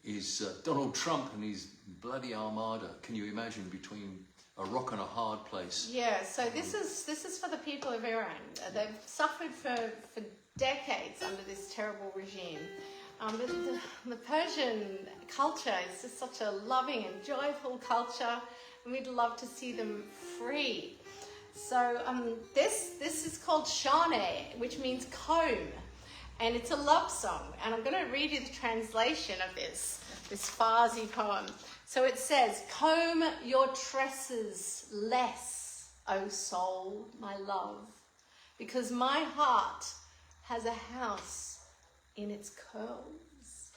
Speaker 3: is Donald Trump and his bloody armada. Can you imagine, between a rock and a hard place?
Speaker 2: Yeah, so this is for the people of Iran. They've suffered for decades under this terrible regime. But the Persian culture is just such a loving and joyful culture, and we'd love to see them free. So this is called Shaneh, which means comb, and it's a love song. And I'm going to read you the translation of this Farsi poem. So it says, "Comb your tresses less, O soul, my love, because my heart has a house in its curls.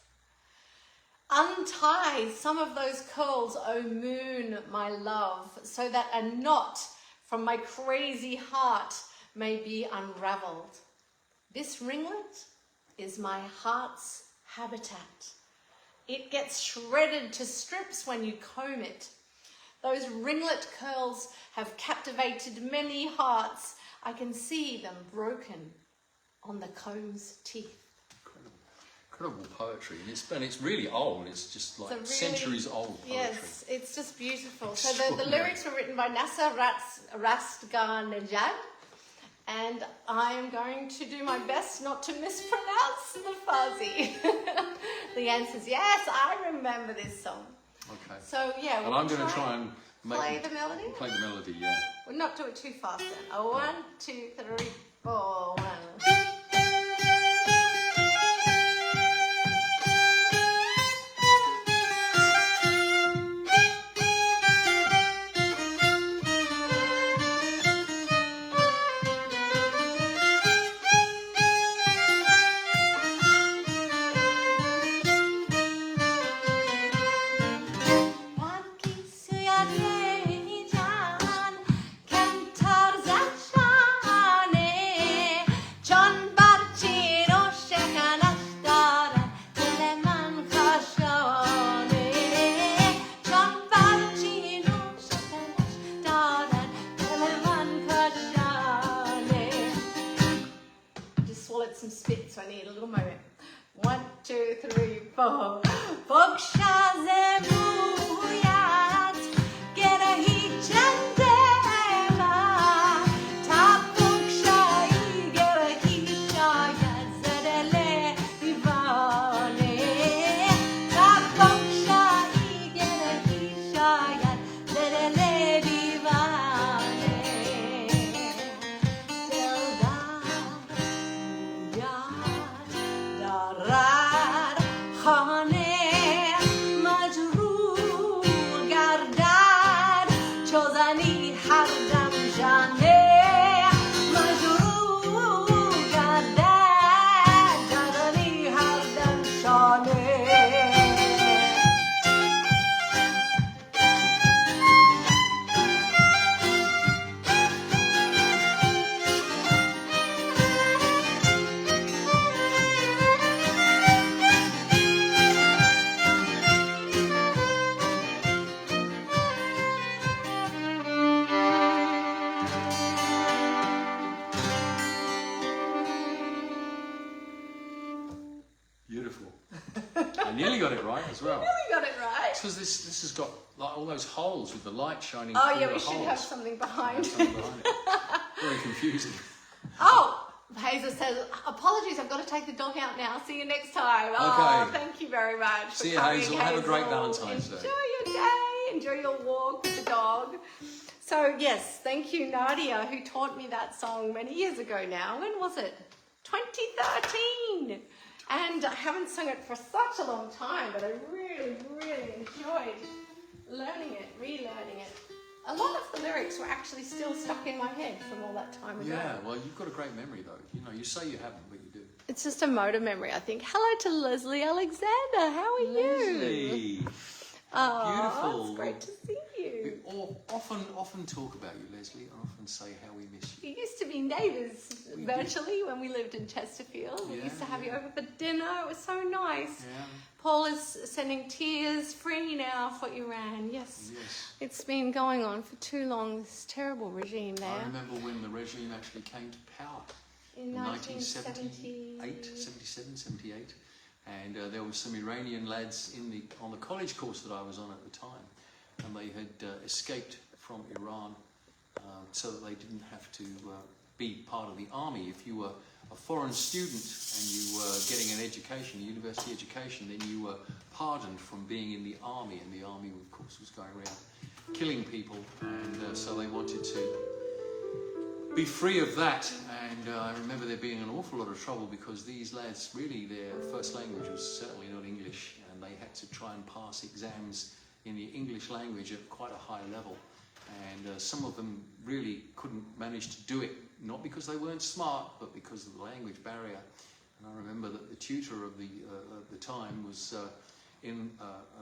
Speaker 2: Untie some of those curls, O moon, my love, so that a knot from my crazy heart may be unraveled. This ringlet is my heart's habitat. It gets shredded to strips when you comb it. Those ringlet curls have captivated many hearts. I can see them broken on the comb's teeth.
Speaker 3: Incredible poetry, and it's really old. It's just like
Speaker 2: It's
Speaker 3: centuries old poetry.
Speaker 2: Yes, it's just beautiful. So the lyrics were written by Naser Rastgar Nejad, and I am going to do my best not to mispronounce the Farsi. The answer is yes, I remember this song.
Speaker 3: Okay.
Speaker 2: So yeah,
Speaker 3: And I'm going to try and
Speaker 2: play the melody.
Speaker 3: Play the melody, yeah.
Speaker 2: We'll not do it too fast then. A 1, 2, 3, 4, 1. Some spit, so I need a little moment. 1, 2, 3, 4.
Speaker 3: Beautiful. I nearly got it right as well.
Speaker 2: You nearly got it right.
Speaker 3: Because this has got like all those holes with the light shining
Speaker 2: Oh
Speaker 3: through
Speaker 2: yeah,
Speaker 3: the
Speaker 2: we should
Speaker 3: holes.
Speaker 2: have something behind.
Speaker 3: Something behind it. Very confusing.
Speaker 2: Oh, Hazel says, apologies, I've got to take the dog out now. See you next time. Oh,
Speaker 3: Okay.
Speaker 2: thank you very much for
Speaker 3: See you,
Speaker 2: coming,
Speaker 3: Hazel. Have a great Valentine's Day.
Speaker 2: Enjoy your day. Enjoy your walk with the dog. So, yes, thank you, Nadia, who taught me that song many years ago now. When was it? 2013. And I haven't sung it for such a long time, but I really, really enjoyed learning it, relearning it. A lot of the lyrics were actually still stuck in my head from all that time ago.
Speaker 3: Yeah, well, you've got a great memory, though. You know, you say you haven't, but you do.
Speaker 2: It's just a motor memory, I think. Hello to Leslie Alexander. How are you?
Speaker 3: Leslie.
Speaker 2: Oh,
Speaker 3: Beautiful.
Speaker 2: it's great to see you.
Speaker 3: We often talk about you, Leslie, and often say how we miss you.
Speaker 2: You used to be neighbours
Speaker 3: We
Speaker 2: virtually when we lived in Chesterfield. We
Speaker 3: Yeah,
Speaker 2: used to have you
Speaker 3: yeah.
Speaker 2: over for dinner. It was so nice.
Speaker 3: Yeah.
Speaker 2: Paul is sending tears free now for Iran. Yes.
Speaker 3: Yes.
Speaker 2: It's been going on for too long, this terrible regime there.
Speaker 3: I remember when the regime actually came to power
Speaker 2: In
Speaker 3: 1978, 77, 78. And there were some Iranian lads on the college course that I was on at the time, and they had escaped from Iran so that they didn't have to be part of the army. If you were a foreign student and you were getting an education, a university education, then you were pardoned from being in the army, and the army, of course, was going around killing people, and so they wanted to be free of that. And I remember there being an awful lot of trouble because these lads, really their first language was certainly not English, and they had to try and pass exams in the English language at quite a high level, and some of them really couldn't manage to do it, not because they weren't smart, but because of the language barrier. And I remember that the tutor of the time was in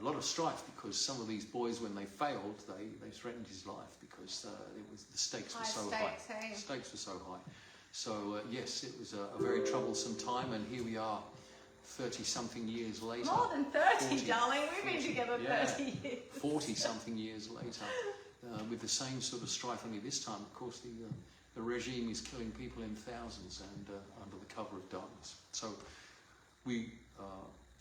Speaker 3: a lot of strife because some of these boys, when they failed, they threatened his life because the stakes were so high.
Speaker 2: Hey?
Speaker 3: Stakes were so high. So yes, it was a very troublesome time, and here we are 30-something years later.
Speaker 2: More than 30,
Speaker 3: 40,
Speaker 2: darling. We've been
Speaker 3: 40,
Speaker 2: together
Speaker 3: yeah,
Speaker 2: 30 years.
Speaker 3: 40-something years later, with the same sort of strife. Only this time, of course, the regime is killing people in thousands and under the cover of darkness. So we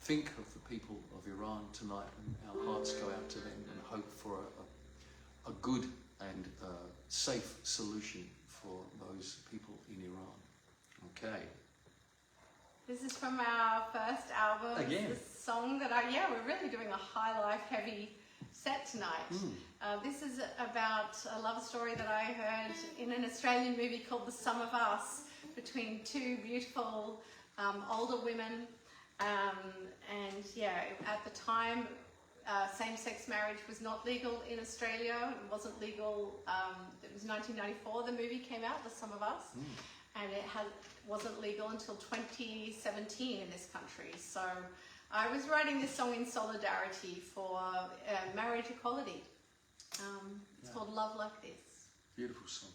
Speaker 3: think of the people of Iran tonight, and our hearts go out to them and hope for a good and safe solution for those people in Iran. Okay.
Speaker 2: This is from our first album.
Speaker 3: Again.
Speaker 2: It's a song that we're really doing a high life heavy set tonight. This is about a love story that I heard in an Australian movie called The Sum of Us, between two beautiful older women. And at the time, same-sex marriage was not legal in Australia. It wasn't legal. It was 1994 the movie came out, The Sum of Us. And it wasn't legal until 2017 in this country. So I was writing this song in solidarity for marriage equality. It's called Love Like This.
Speaker 3: Beautiful song.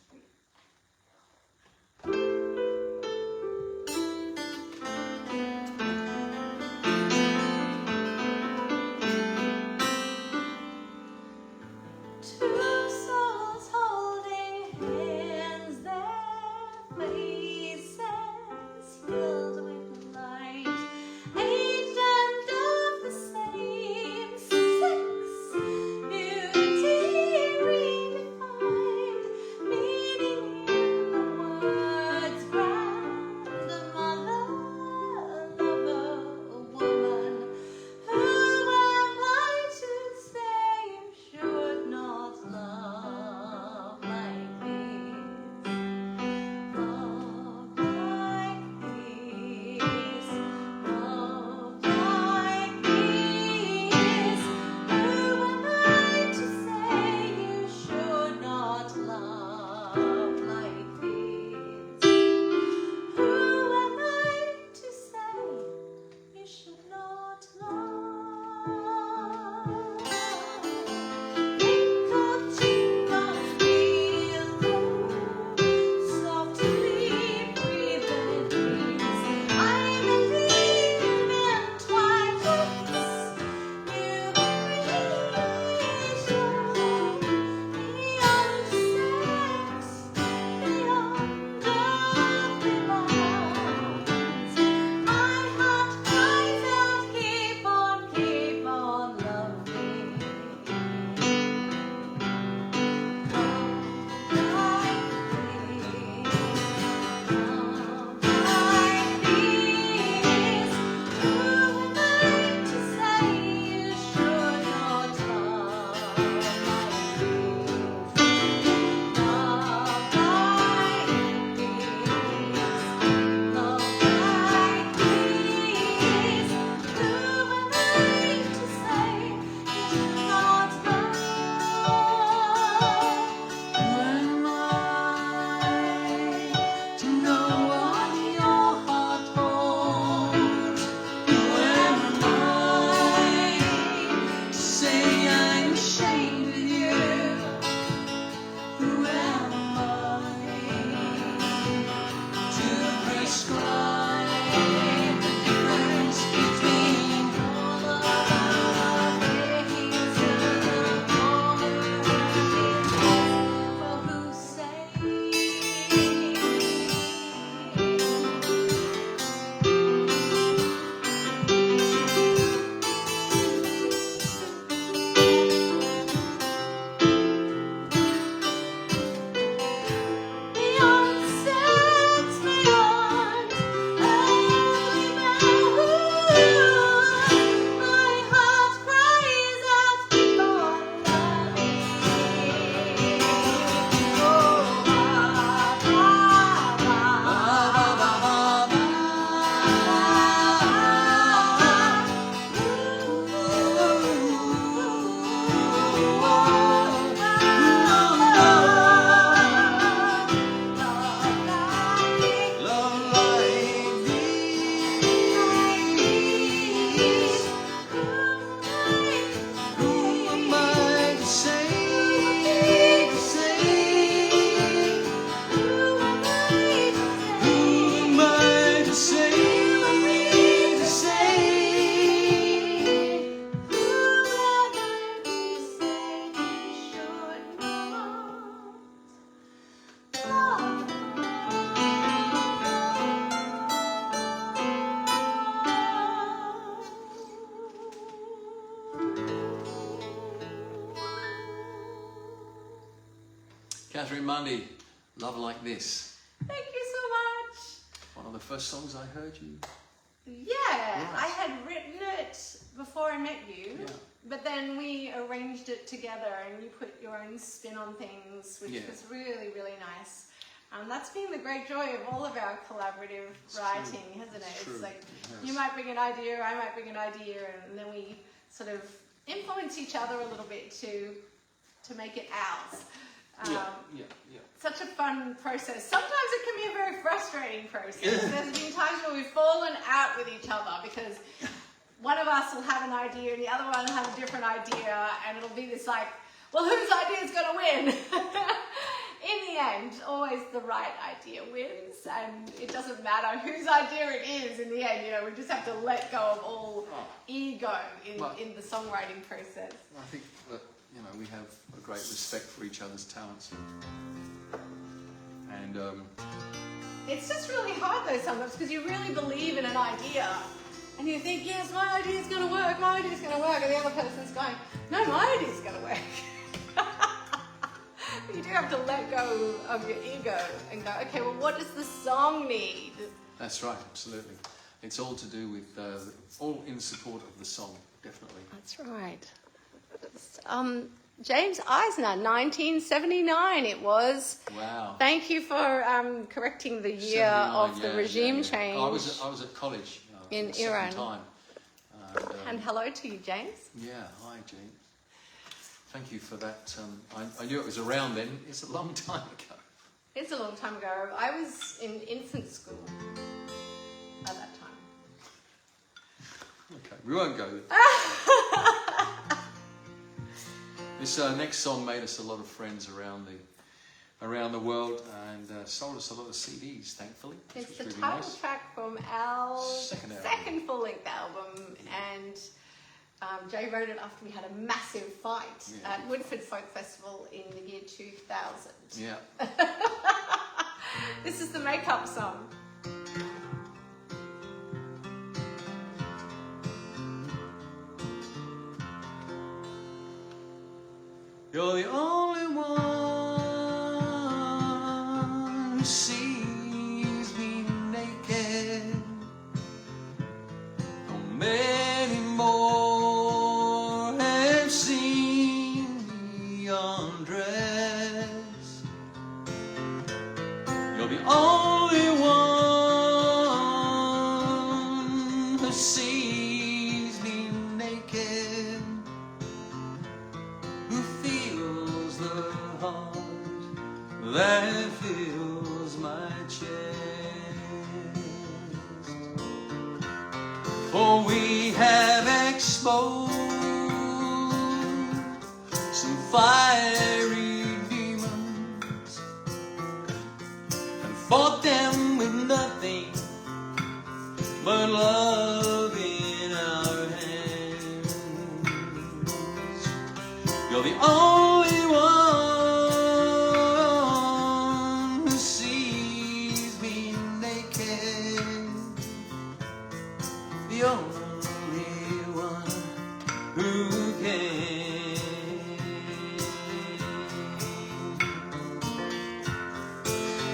Speaker 3: Catherine Mundy, Love Like This.
Speaker 2: Thank you so much.
Speaker 3: One of the first songs I heard you.
Speaker 2: Yeah,
Speaker 3: Right.
Speaker 2: I had written it before I met you,
Speaker 3: Yeah.
Speaker 2: but then we arranged it together and you put your own spin on things, which
Speaker 3: Yeah.
Speaker 2: was really, really nice. That's been the great joy of all of our collaborative writing, hasn't it?
Speaker 3: True.
Speaker 2: It's like
Speaker 3: It has.
Speaker 2: you might bring an idea, I might bring an idea, and then we sort of influence each other a little bit to make it ours.
Speaker 3: Yeah.
Speaker 2: Such a fun process. Sometimes it can be a very frustrating process. There's been times where we've fallen out with each other because one of us will have an idea and the other one will have a different idea, and it'll be this like, well, whose idea is going to win? In the end, always the right idea wins, and it doesn't matter whose idea it is in the end. You know, we just have to let go of all ego in the songwriting process.
Speaker 3: I think that, you know, we have a great respect for each other's talents. And
Speaker 2: It's just really hard though sometimes because you really believe in an idea and you think, yes, my idea's going to work, my idea's going to work, and the other person's going, no, my idea's going to work. You do have to let go of your ego and go, okay, well, what does the song need?
Speaker 3: that's right, absolutely. It's all to do with, all in support of the song, definitely.
Speaker 2: That's right. James Eisner, 1979 it was.
Speaker 3: Wow.
Speaker 2: Thank you for correcting the year
Speaker 3: 79,
Speaker 2: of the
Speaker 3: yeah,
Speaker 2: regime
Speaker 3: yeah.
Speaker 2: change.
Speaker 3: I was at college
Speaker 2: In
Speaker 3: for the
Speaker 2: Iran.
Speaker 3: second time.
Speaker 2: And hello to you, James.
Speaker 3: Yeah, hi, Jean. Thank you for that. I knew it was around then. It's a long time ago.
Speaker 2: It's a long time ago. I was in infant school at that time.
Speaker 3: Okay, we won't go there. This next song made us a lot of friends around the world, and sold us a lot of CDs, thankfully. Which
Speaker 2: It's
Speaker 3: was
Speaker 2: the
Speaker 3: really
Speaker 2: title
Speaker 3: nice.
Speaker 2: track from our
Speaker 3: Second album.
Speaker 2: second full-length album, and Jay wrote it after we had a massive fight
Speaker 3: Yeah.
Speaker 2: at Woodford Folk Festival in the year 2000.
Speaker 3: Yeah.
Speaker 2: This is the makeup song.
Speaker 3: You're the only one who sees me naked. Though many more have seen me undressed. You're the only one who sees me naked, who feels the heart that fills my chest. For we have exposed some fiery demons and fought them with nothing but love in our hands. You're the only one who sees me naked, the only one who can.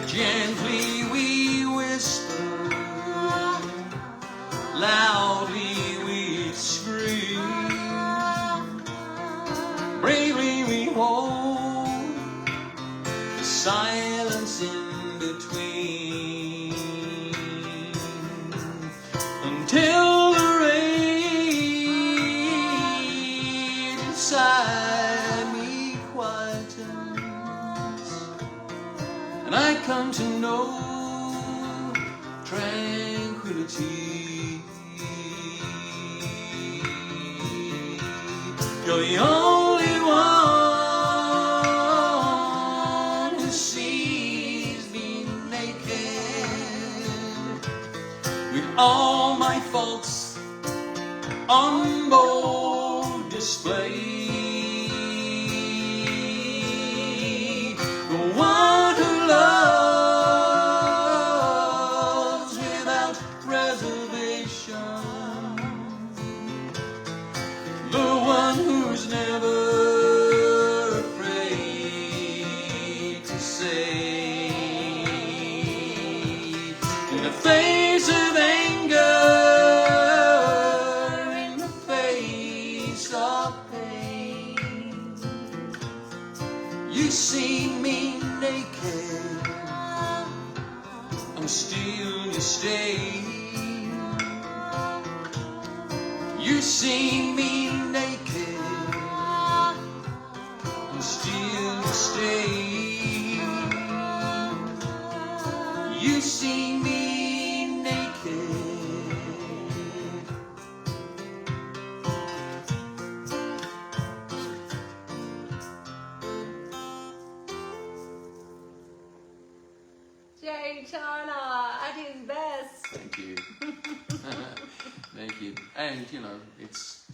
Speaker 3: Gently we whisper, loudly we scream, bravely we hold the silence in between, until the rain inside me quietens, and I come to know tranquility. You're the only one who sees me naked, with all my faults on bold display. The one who loves without reservation, the one who's never afraid to You see me naked and still stay. You see me naked.
Speaker 2: Jay Chana at his best.
Speaker 3: Thank you. Thank you. And, you know, it's...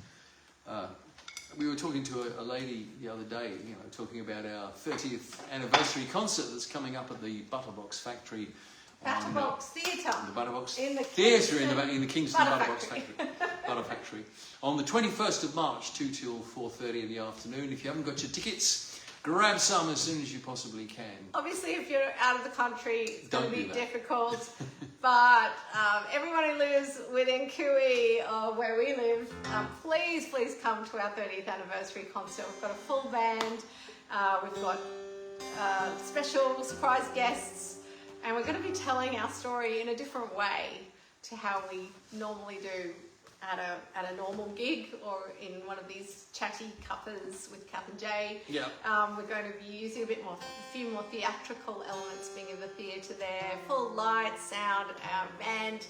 Speaker 3: we were talking to a lady the other day, you know, talking about our 30th anniversary concert that's coming up at the Butterbox Factory.
Speaker 2: Butterbox Theatre.
Speaker 3: The Butterbox
Speaker 2: In the
Speaker 3: Theatre in
Speaker 2: Kingston
Speaker 3: the Kingston
Speaker 2: Butter
Speaker 3: Butterbox Factory. Butter Factory. On the 21st of March, 2 till 4:30 in the afternoon. If you haven't got your tickets, grab some as soon as you possibly can.
Speaker 2: Obviously, if you're out of the country, it's going
Speaker 3: Don't
Speaker 2: to be
Speaker 3: do that.
Speaker 2: difficult. But everyone who lives within Kui or where we live, please come to our 30th anniversary concert. We've got a full band. We've got special surprise guests. And we're going to be telling our story in a different way to how we normally do at a normal gig or in one of these chatty Cuppas with Cath and Jay.
Speaker 3: Yeah.
Speaker 2: We're going to be using a few more theatrical elements, being in the theatre there, full light, sound, band.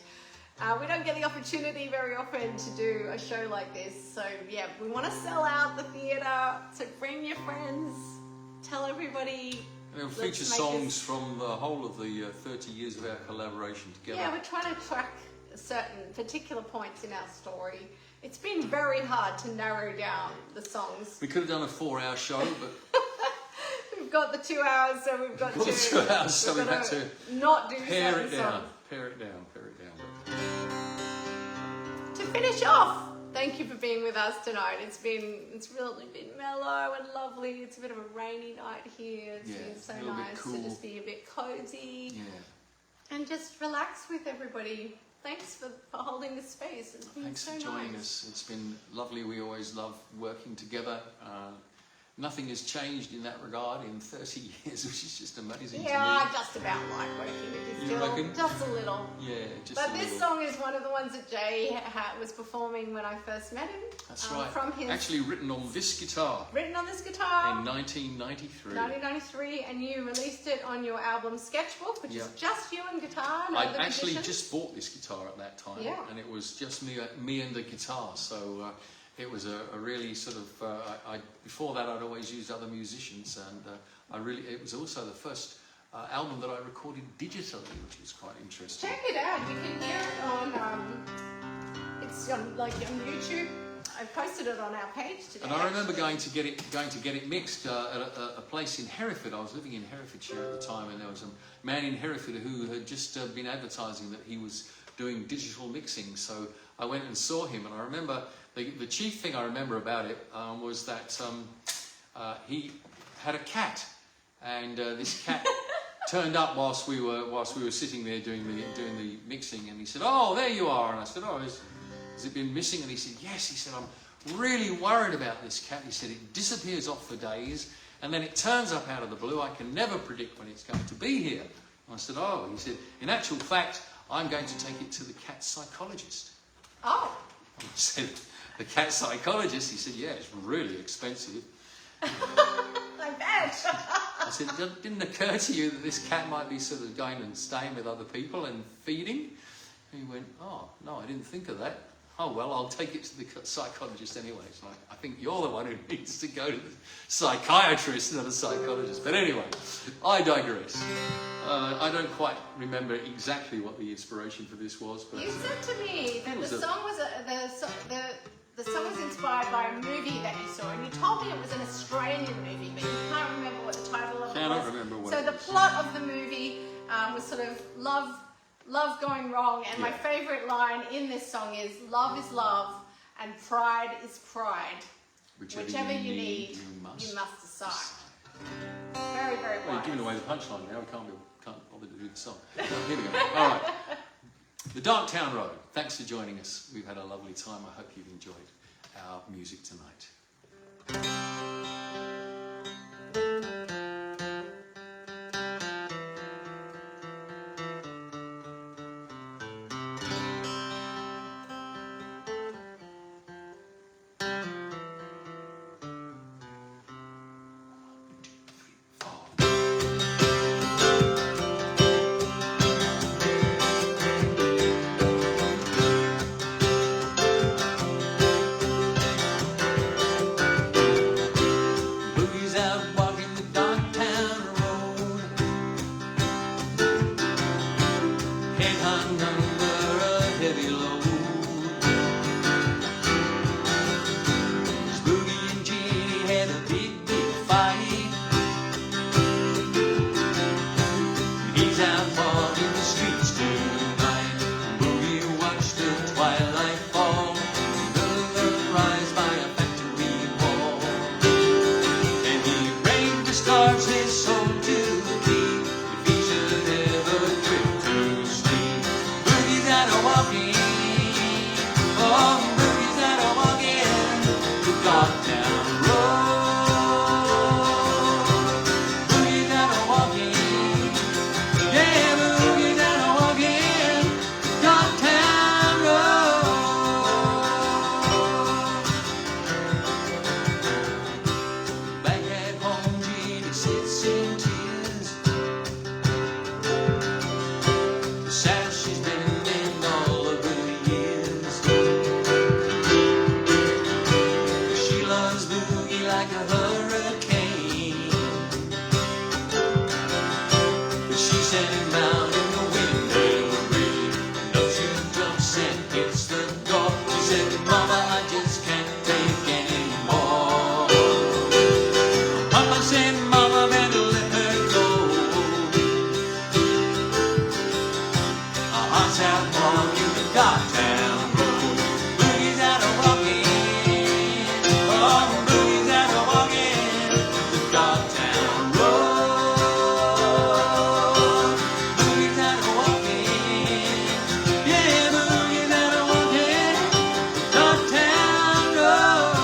Speaker 2: We don't get the opportunity very often to do a show like this, so yeah, we want to sell out the theatre. So bring your friends, tell everybody.
Speaker 3: And it'll
Speaker 2: Let's
Speaker 3: feature
Speaker 2: make
Speaker 3: songs
Speaker 2: this-
Speaker 3: from the whole of the 30 years of our collaboration together.
Speaker 2: Yeah, we're trying to track certain particular points in our story. It's been very hard to narrow down the songs.
Speaker 3: We could have done a 4-hour show, but
Speaker 2: We've got the 2 hours, so we've got
Speaker 3: We've got
Speaker 2: to,
Speaker 3: 2 hours, so we've had
Speaker 2: gotta
Speaker 3: to
Speaker 2: not do
Speaker 3: pare
Speaker 2: certain
Speaker 3: it down.
Speaker 2: songs.
Speaker 3: Pare it down.
Speaker 2: To finish off, thank you for being with us tonight. It's really been mellow and lovely. It's a bit of a rainy night here. It's
Speaker 3: Yeah,
Speaker 2: been so
Speaker 3: a little bit
Speaker 2: nice
Speaker 3: cool.
Speaker 2: to just be a bit cozy
Speaker 3: Yeah.
Speaker 2: and just relax with everybody. Thanks for holding this space. It's been
Speaker 3: Thanks
Speaker 2: so
Speaker 3: for joining
Speaker 2: nice.
Speaker 3: us. It's been lovely. We always love working together. Nothing has changed in that regard in 30 years, which is just amazing
Speaker 2: Yeah,
Speaker 3: to
Speaker 2: I
Speaker 3: me.
Speaker 2: just about like working with you
Speaker 3: You
Speaker 2: still.
Speaker 3: reckon?
Speaker 2: Just a little.
Speaker 3: Yeah, just
Speaker 2: But
Speaker 3: a
Speaker 2: this
Speaker 3: little.
Speaker 2: song is one of the ones that Jay was performing when I first met him.
Speaker 3: That's right.
Speaker 2: From his
Speaker 3: Actually written on this guitar
Speaker 2: written on this guitar.
Speaker 3: in 1993.
Speaker 2: 1993, and you released it on your album Sketchbook, which
Speaker 3: Yeah.
Speaker 2: is just you and guitar. No
Speaker 3: I
Speaker 2: other
Speaker 3: actually
Speaker 2: musicians.
Speaker 3: just bought this guitar at that time,
Speaker 2: Yeah.
Speaker 3: and it was just me and the guitar. So it was a really sort of. Before that, I'd always used other musicians, and it was also the first album that I recorded digitally, which is quite interesting.
Speaker 2: Check it out. You can hear it on. It's on YouTube. I posted it on our page today.
Speaker 3: And I remember going to get it mixed at a place in Hereford. I was living in Herefordshire at the time, and there was a man in Hereford who had just been advertising that he was doing digital mixing. So I went and saw him, and I remember the chief thing I remember about it was that he had a cat, and this cat turned up whilst we were sitting there doing the mixing, and he said, "Oh, there you are," and I said, "Oh, has it been missing?" And he said, "Yes." He said, "I'm really worried about this cat." He said, "It disappears off for days and then it turns up out of the blue. I can never predict when it's going to be here." And I said, "Oh." He said, "In actual fact, I'm going to take it to the cat psychologist."
Speaker 2: Oh.
Speaker 3: I said, "The cat psychologist?" He said, "Yeah, it's really expensive."
Speaker 2: I bet.
Speaker 3: I said, "Didn't occur to you that this cat might be sort of going and staying with other people and feeding?" And he went, "Oh, no, I didn't think of that. Oh, well, I'll take it to the psychologist anyway." So I think you're the one who needs to go to the psychiatrist, not a psychologist. But anyway, I digress. I don't quite remember exactly what the inspiration for this was. But
Speaker 2: You said to me that
Speaker 3: It was
Speaker 2: the song was inspired by a movie that you saw, and you told me it was an Australian movie, but you can't remember what the title of it was.
Speaker 3: Cannot remember what
Speaker 2: So
Speaker 3: it
Speaker 2: the
Speaker 3: was.
Speaker 2: plot of the movie was sort of love going wrong, and my
Speaker 3: Yeah.
Speaker 2: favourite line in this song is "Love is love and pride is pride. Whichever you need, you must decide." Very, very
Speaker 3: Well, you're
Speaker 2: wise.
Speaker 3: giving away the punchline now. We can't bother to do the song. Here we go. All right. The Darktown Road. Thanks for joining us. We've had a lovely time. I hope you've enjoyed our music tonight. hits the door. She said, Mama, I just can't take anymore. Papa said, Mama, better let her go. Our hearts out walking the Darktown Road. Boogie's out a walking. Oh, boogie's out a walking the Darktown Road. Boogie's out a walking. Yeah, boogie's out a walking the Darktown Road.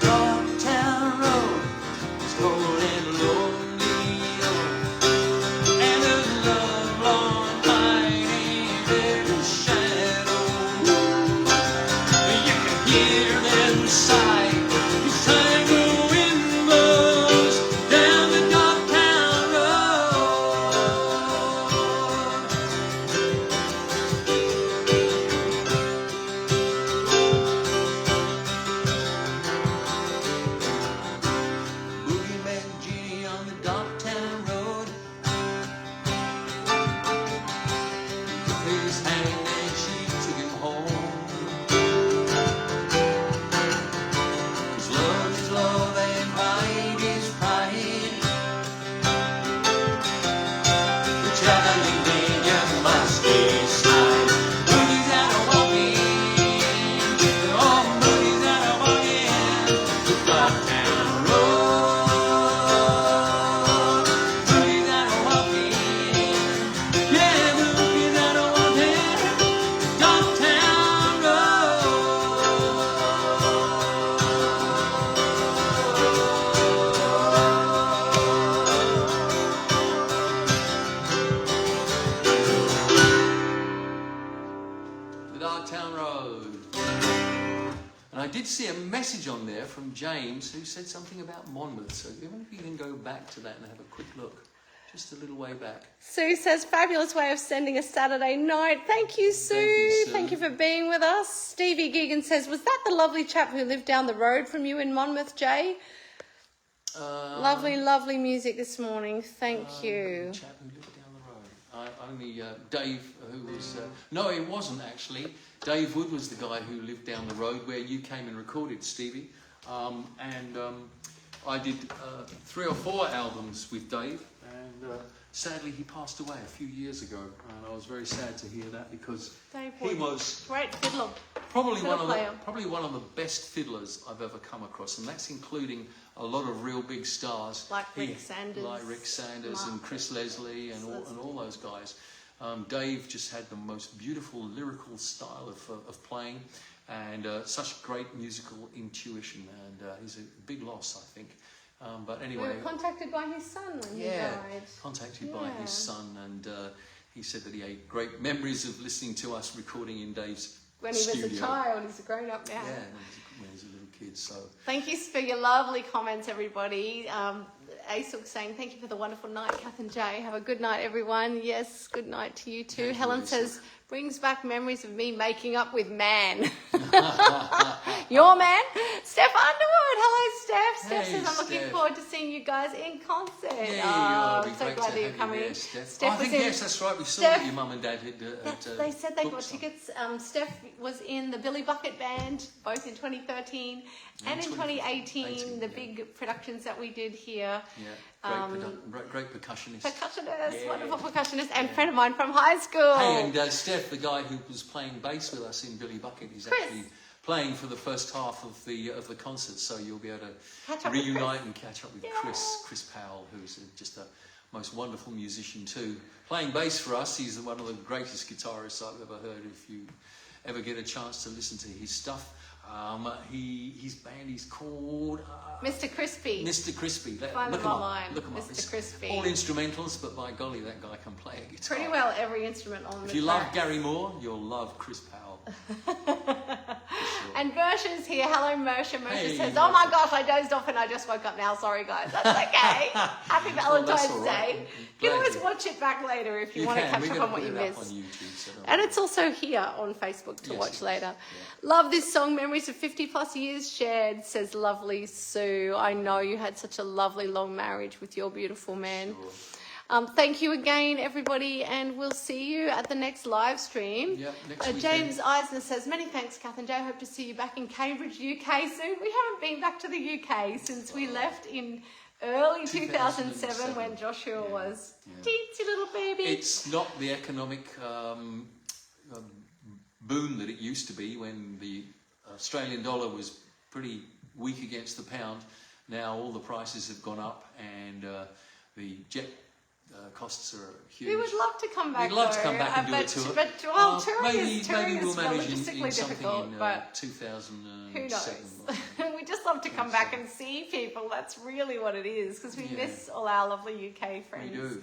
Speaker 3: Darktown Road is cold and lonely, and there's love long hiding in the shadow. You can hear them sigh each time the wind blows down the Darktown Road. Boogie met Jeannie on the Darktown Road. Took his hand and she took him home. 'Cause love is love and pride is pride. Whichever you need, you must decide. Boogie's out a walking. Oh, boogie's out a walking the Darktown Road. Boogie's out a walking. Yeah, boogie's out a walking the Darktown Road. The Darktown Road. And I did see a message on there from James who said something about Monmouth. So even if you can go back to that and have a quick look, just a little way back.
Speaker 2: Sue says, fabulous way of sending a Saturday night. Thank you, Sue.
Speaker 3: Sue.
Speaker 2: Thank you for being with us. Stevie Geegan says, was that the lovely chap who lived down the road from you in Monmouth, Jay? Lovely, lovely music this morning. Thank you.
Speaker 3: The chap who lived down the road. Only Dave, who was... no, it wasn't actually. Dave Wood was the guy who lived down the road where you came and recorded, Stevie. I did 3 or 4 albums with Dave, and sadly he passed away a few years ago, and I was very sad to hear that because
Speaker 2: Dave
Speaker 3: he
Speaker 2: Wood.
Speaker 3: was
Speaker 2: Great fiddler.
Speaker 3: probably
Speaker 2: Fiddle player.
Speaker 3: one of the best fiddlers I've ever come across, and that's including a lot of real big stars
Speaker 2: Like Rick Sanders,
Speaker 3: and
Speaker 2: Mark
Speaker 3: Chris Leslie and all those guys. Dave just had the most beautiful lyrical style of playing, and such great musical intuition, and he's a big loss, I think. But
Speaker 2: We
Speaker 3: anyway,
Speaker 2: were contacted by his son when he died.
Speaker 3: contacted by
Speaker 2: Yeah.
Speaker 3: his son, and he said that he had great memories of listening to us recording in Dave's
Speaker 2: When he was
Speaker 3: studio.
Speaker 2: a child, he's a grown-up now.
Speaker 3: Yeah, when he was a little kid. So
Speaker 2: Thank you for your lovely comments, everybody. Asuk saying, thank you for the wonderful night, Cath and Jay. Have a good night, everyone. Yes, good night to you too.
Speaker 3: Thank you,
Speaker 2: Helen
Speaker 3: Asuk.
Speaker 2: says, brings back memories of me making up with man. Your man? Steph Underwood. Hello, Steph. Steph
Speaker 3: Hey,
Speaker 2: says, I'm looking
Speaker 3: Steph.
Speaker 2: forward to seeing you guys in concert.
Speaker 3: yeah, you
Speaker 2: Oh,
Speaker 3: are.
Speaker 2: I'm
Speaker 3: It'd be
Speaker 2: so
Speaker 3: great
Speaker 2: glad
Speaker 3: to
Speaker 2: that you're
Speaker 3: have you
Speaker 2: coming.
Speaker 3: there, Steph.
Speaker 2: Steph
Speaker 3: I think
Speaker 2: was in-
Speaker 3: yes, that's right. We saw
Speaker 2: Steph-
Speaker 3: that your mum and dad had.
Speaker 2: They said they got
Speaker 3: booked some.
Speaker 2: tickets. Steph was in the Billy Bucket Band, both in 2013 and in 2018, the big productions that we did here.
Speaker 3: Yeah, great percussionist.
Speaker 2: Percussionist,
Speaker 3: Yeah.
Speaker 2: wonderful percussionist, and friend of mine from high school.
Speaker 3: Hey, and Steph, the guy who was playing bass with us in Billy Bucket, is
Speaker 2: Chris.
Speaker 3: actually playing for the first half of the concert, so you'll be able
Speaker 2: Catch
Speaker 3: to
Speaker 2: up with
Speaker 3: reunite and catch up with
Speaker 2: Yeah.
Speaker 3: Chris Powell, who's just a most wonderful musician too. Playing bass for us, he's one of the greatest guitarists I've ever heard. If you ever get a chance to listen to his stuff, his band is called
Speaker 2: Mr. Crispy.
Speaker 3: Mr. Crispy.
Speaker 2: Find
Speaker 3: Look
Speaker 2: them
Speaker 3: him up.
Speaker 2: online.
Speaker 3: Look him up.
Speaker 2: Mr.
Speaker 3: It's
Speaker 2: Crispy.
Speaker 3: all instrumentals, but by golly, that guy can play a guitar.
Speaker 2: Pretty well every instrument on
Speaker 3: If
Speaker 2: the
Speaker 3: you love
Speaker 2: track.
Speaker 3: Gary Moore, you'll love Chris Powell.
Speaker 2: And Mersha's here. Hello, Mersha. Mersha
Speaker 3: Hey,
Speaker 2: says,
Speaker 3: Mersha.
Speaker 2: oh my gosh, I dozed off and I just woke up now. Sorry, guys. That's okay. Happy
Speaker 3: Well, that's
Speaker 2: Valentine's
Speaker 3: all right.
Speaker 2: Day.
Speaker 3: I'm
Speaker 2: You
Speaker 3: glad
Speaker 2: can always
Speaker 3: you-
Speaker 2: watch it back later if you want to
Speaker 3: can.
Speaker 2: catch
Speaker 3: We're
Speaker 2: up
Speaker 3: gonna
Speaker 2: on what
Speaker 3: put
Speaker 2: you
Speaker 3: it up
Speaker 2: missed.
Speaker 3: on YouTube, so don't
Speaker 2: And
Speaker 3: worry.
Speaker 2: it's also here on Facebook to
Speaker 3: Yes,
Speaker 2: watch
Speaker 3: it is.
Speaker 2: later.
Speaker 3: Yeah.
Speaker 2: Love this song, Memories of 50 plus years shared, says lovely Sue. I know you had such a lovely long marriage with your beautiful man.
Speaker 3: Sure.
Speaker 2: Thank you again, everybody, and we'll see you at the next live stream.
Speaker 3: Yep, next weekend.
Speaker 2: James Eisner says, many thanks, Cath and Jay. Hope to see you back in Cambridge, UK soon. We haven't been back to the UK since we left in early 2007 when Joshua was teensy little baby.
Speaker 3: It's not the economic boom that it used to be when the Australian dollar was pretty weak against the pound. Now all the prices have gone up, and the jet costs are huge.
Speaker 2: We would love to come back.
Speaker 3: We'd love to come back and do a tour.
Speaker 2: But touring
Speaker 3: maybe
Speaker 2: is
Speaker 3: we'll manage
Speaker 2: logistically
Speaker 3: in something
Speaker 2: difficult.
Speaker 3: in
Speaker 2: But
Speaker 3: 2007.
Speaker 2: who knows? We just love to come back and see people. That's really what it is, because we miss all our lovely UK friends.
Speaker 3: We do.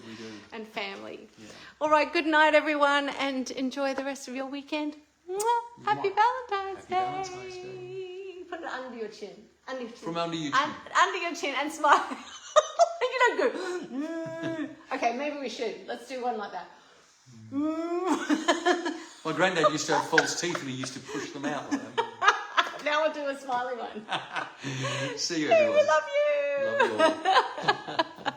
Speaker 2: And family.
Speaker 3: Yeah.
Speaker 2: All right, good night, everyone, and enjoy the rest of your weekend. Mwah. Happy Valentine's Day.
Speaker 3: Happy Valentine's Day.
Speaker 2: Put it under your chin. Under your chin.
Speaker 3: From under your chin.
Speaker 2: Under your chin and smile. You don't go. Okay, maybe we should. Let's do one like that.
Speaker 3: My granddad used to have false teeth, and he used to push them out like that.
Speaker 2: Now we'll do a smiley one.
Speaker 3: See you,
Speaker 2: Hey,
Speaker 3: everyone.
Speaker 2: we love you.
Speaker 3: Love you all.